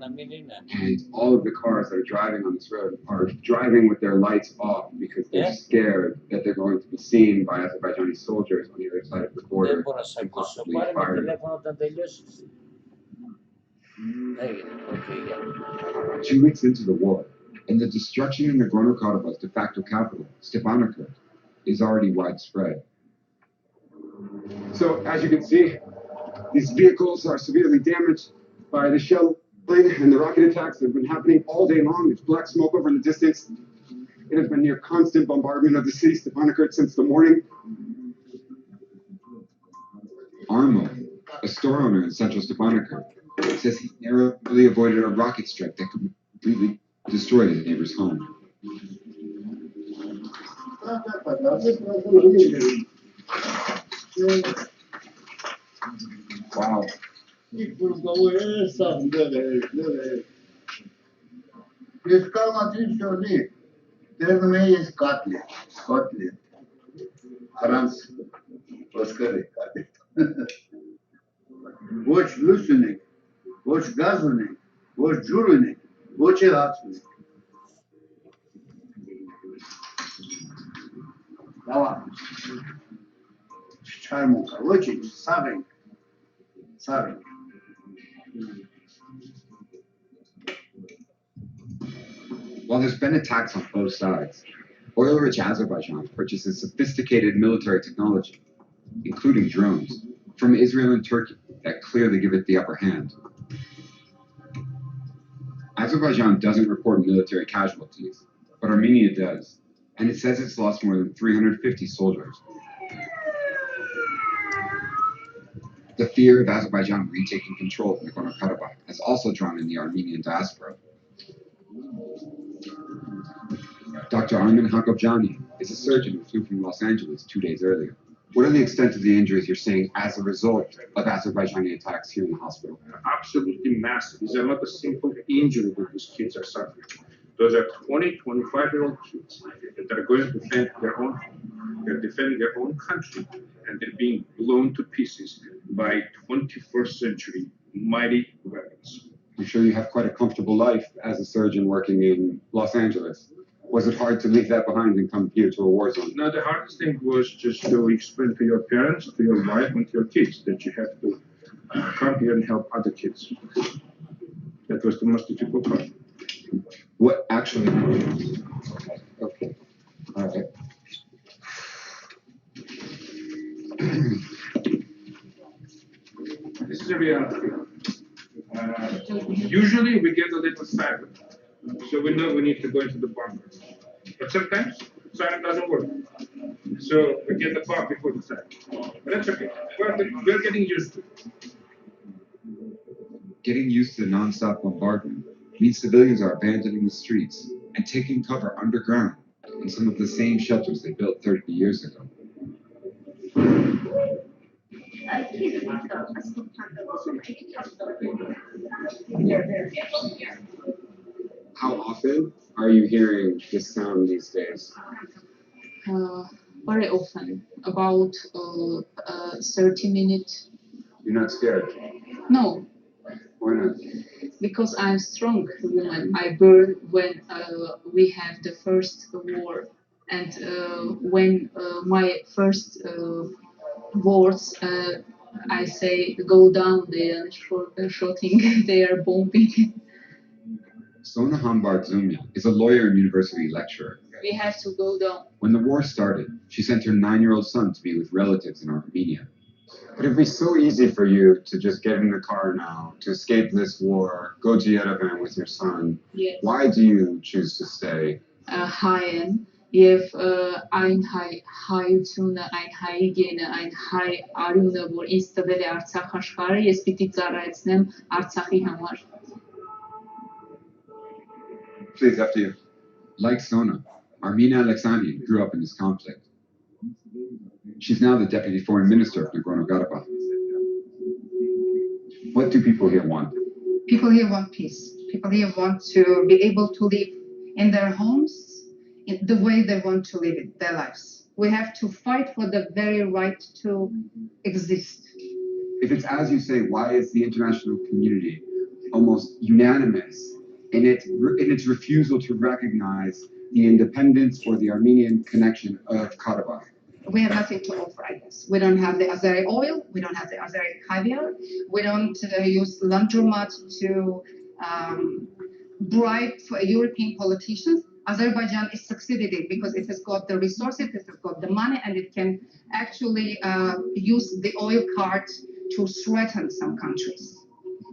and all of the cars that are driving on this road are driving with their lights off because they're scared that they're going to be seen by Azerbaijani soldiers on the other side of the border and possibly fired. 2 weeks into the war, and the destruction in Nagorno-Karabakh's de facto capital, Stepanakert, is already widespread. So, as you can see, these vehicles are severely damaged by the shelling and the rocket attacks that have been happening all day long. There's black smoke over in the distance. It has been near constant bombardment of the city, Stepanakert, since the morning. Armo, a store owner in central Stepanakert, says he narrowly avoided a rocket strike that completely destroyed his neighbor's home. Wow. Ոչ լույս ունենք, ոչ գազ ունենք, ոչ ջուր ունենք, ոչ էլ հաց ունենք։ Լավ։ Չարմունքա, ոչինչ, սաղ ենք, սաղ ենք։ While there's been attacks on both sides, oil-rich Azerbaijan purchases sophisticated military technology, including drones, from Israel and Turkey that clearly give it the upper hand. Azerbaijan doesn't report military casualties, but Armenia does, and it says it's lost more than 350 soldiers. The fear of Azerbaijan retaking control of Nagorno Karabakh has also drawn in the Armenian diaspora. Dr. Armen Hakobjani is a surgeon who flew from Los Angeles 2 days earlier. What are the extent of the injuries you're seeing as a result of Azerbaijani attacks here in the hospital? Absolutely massive. These are not a simple injury that these kids are suffering. Those are 20, 25-year-old kids that are going to defend their own home. They're defending their own country, and they're being blown to pieces by 21st century mighty weapons. I'm sure you have quite a comfortable life as a surgeon working in Los Angeles. Was it hard to leave that behind and come here to a war zone? No, the hardest thing was just to explain to your parents, to your wife, and to your kids that you have to come here and help other kids. That was the most difficult part. What actually? Okay. All right. This is a reality. Usually we get a little siren, so we know we need to go into the bunker. But sometimes siren doesn't work, so we get the bomb before the siren. But that's okay. We're getting used to it. Getting used to non-stop bombardment means civilians are abandoning the streets and taking cover underground in some of the same shelters they built 30 years ago. How often are you hearing this sound these days? Very often, about 30 minutes. You're not scared? No. Why not? Because I'm strong woman. I burn when we have the first war, and when my first words I say go down, they are shooting, they are bombing. Sona Hambard-Zumya is a lawyer and university lecturer. We have to go down. When the war started, she sent her 9-year-old son to be with relatives in Armenia. But it'd be so easy for you to just get in the car now, to escape this war, go to Yerevan with your son. Yes. Why do you choose to stay? Հայեն եւ այն հայությունը, այն հայի գենը, այն հայ արյունը, որ ինձ տվել է Արցախ աշխարհը, ես պիտի ծառայեցնեմ Արցախի համար. Please, after you. Like Sona, Armina Alexanian grew up in this conflict. She's now the deputy foreign minister of Nagorno Karabakh. What do people here want? People here want peace. People here want to be able to live in their homes in the way they want to live their lives. We have to fight for the very right to exist. If it's as you say, why is the international community almost unanimous in its refusal to recognize the independence or the Armenian connection of Karabakh? We have nothing to offer, I guess. We don't have the Azeri oil. We don't have the Azeri caviar. We don't use laundromat to bribe European politicians. Azerbaijan is succeeding because it has got the resources, it has got the money, and it can actually use the oil cart to threaten some countries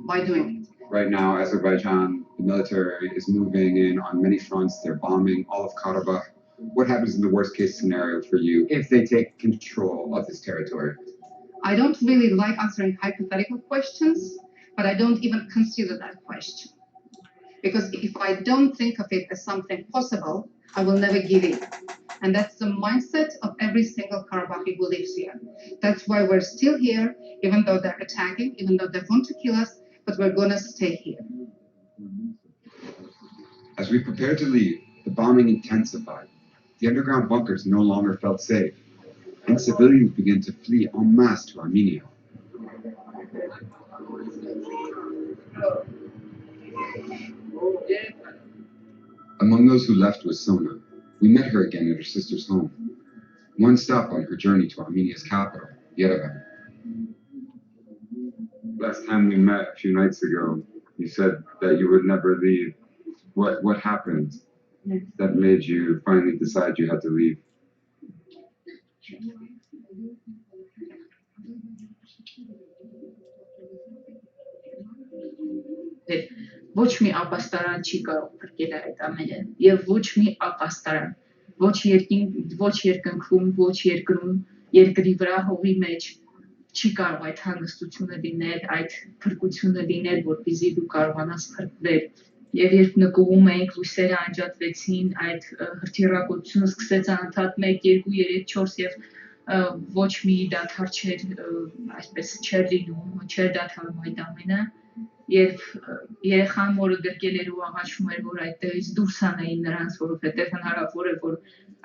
by doing it. Right now, Azerbaijan, the military is moving in on many fronts. They're bombing all of Karabakh. What happens in the worst case scenario for you if they take control of this territory? I don't really like answering hypothetical questions, but I don't even consider that question. Because if I don't think of it as something possible, I will never give in. And that's the mindset of every single Karabakhi who lives here. That's why we're still here, even though they're attacking, even though they want to kill us, but we're going to stay here. As we prepared to leave, the bombing intensified. The underground bunkers no longer felt safe, and civilians began to flee en masse to Armenia. Among those who left was Sona. We met her again at her sister's home. One stop on her journey to Armenia's capital, Yerevan. Last time we met a few nights ago, you said that you would never leave. What happened that made you finally decide you had to leave? Ոչ մի ապաստարան չի կարող փրկել այդ ամենը եւ ոչ մի ապաստարան ոչ երկնքում ոչ երկրում երկրի վրա հողի մեջ չի կարող այդ հանգստությունը լինել այդ փրկությունը լինել որպեսզի դու կարողանաս փրկվել եւ երբ նկուղում էինք լույսերը անջատվեցին այդ հրթիռակոծությունը սկսեց անընդհատ 1 2 3 4 եւ ոչ մի դադար չէր այսպես չէր լինում չէր դադարում այդ ամենը Եվ երեխան մորը գրկել էր ու աղաչում էր, որ այդտեղից դուրս անեին նրանց, որովհետև հնարավոր է, որ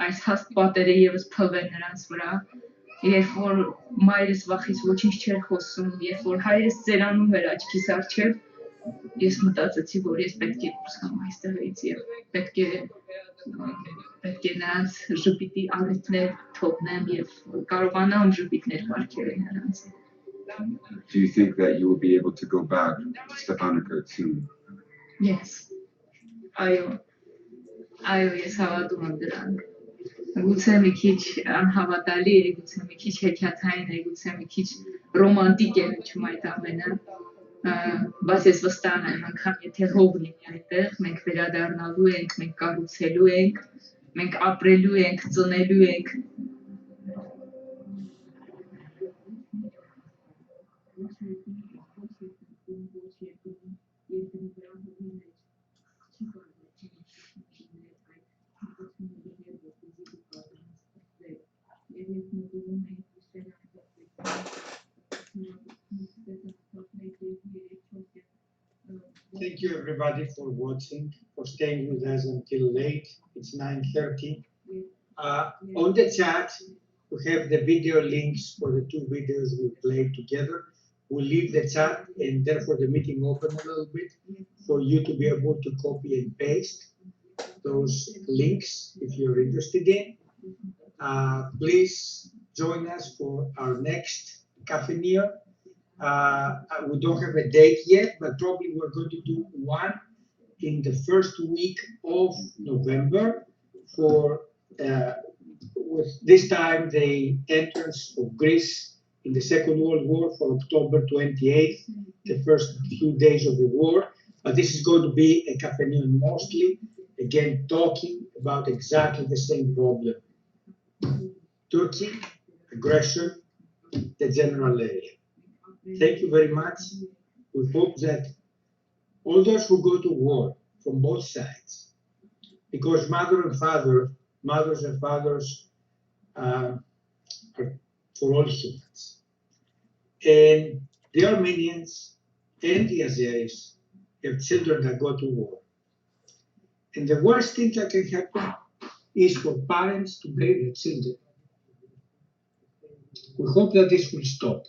այս հաստ պատերը ևս փլվեն նրանց վրա, երբ որ մայրս վախից ոչինչ չէր խոսում, երբ որ հայրս ծերանում էր աչքիս առջև, ես մտածեցի, որ ես պետք է դուրս գամ այստեղից եւ պետք է նրանց ժպիտի առիթներ թողնեմ եւ կարողանամ ժպիտներ պարգևել նրանց Do you think that you will be able to go back to Stepanakert soon? Yes. Այո, ես հավատում եմ դրան։ Գուցե մի քիչ անհավատալի է, գուցե մի քիչ հեքիաթային է, գուցե մի քիչ ռոմանտիկ է հնչում այդ ամենը, բայց ես վստահ եմ, անգամ եթե հող լինի այդտեղ, մենք վերադառնալու ենք, մենք կառուցելու ենք, մենք ապրելու ենք, ծնելու ենք։ Thank you everybody for watching, for staying with us until late. It's 9:30. On the chat, we have the video links for the 2 videos we played together. We'll leave the chat and therefore the meeting open a little bit for you to be able to copy and paste those links if you're interested in. Please join us for our next Café. We don't have a date yet, but probably we're going to do one in the first week of November for with this time the entrance of Greece in the Second World War for October 28th, the first few days of the war. But this is going to be a Café mostly, again, talking about exactly the same problem. Turkey, aggression, the general area. Thank you very much. We hope that all those who go to war from both sides, because mothers and fathers are for all humans. And the Armenians and the Azeris have children that go to war. And the worst thing that can happen is for parents to bury their children. We hope that this will stop.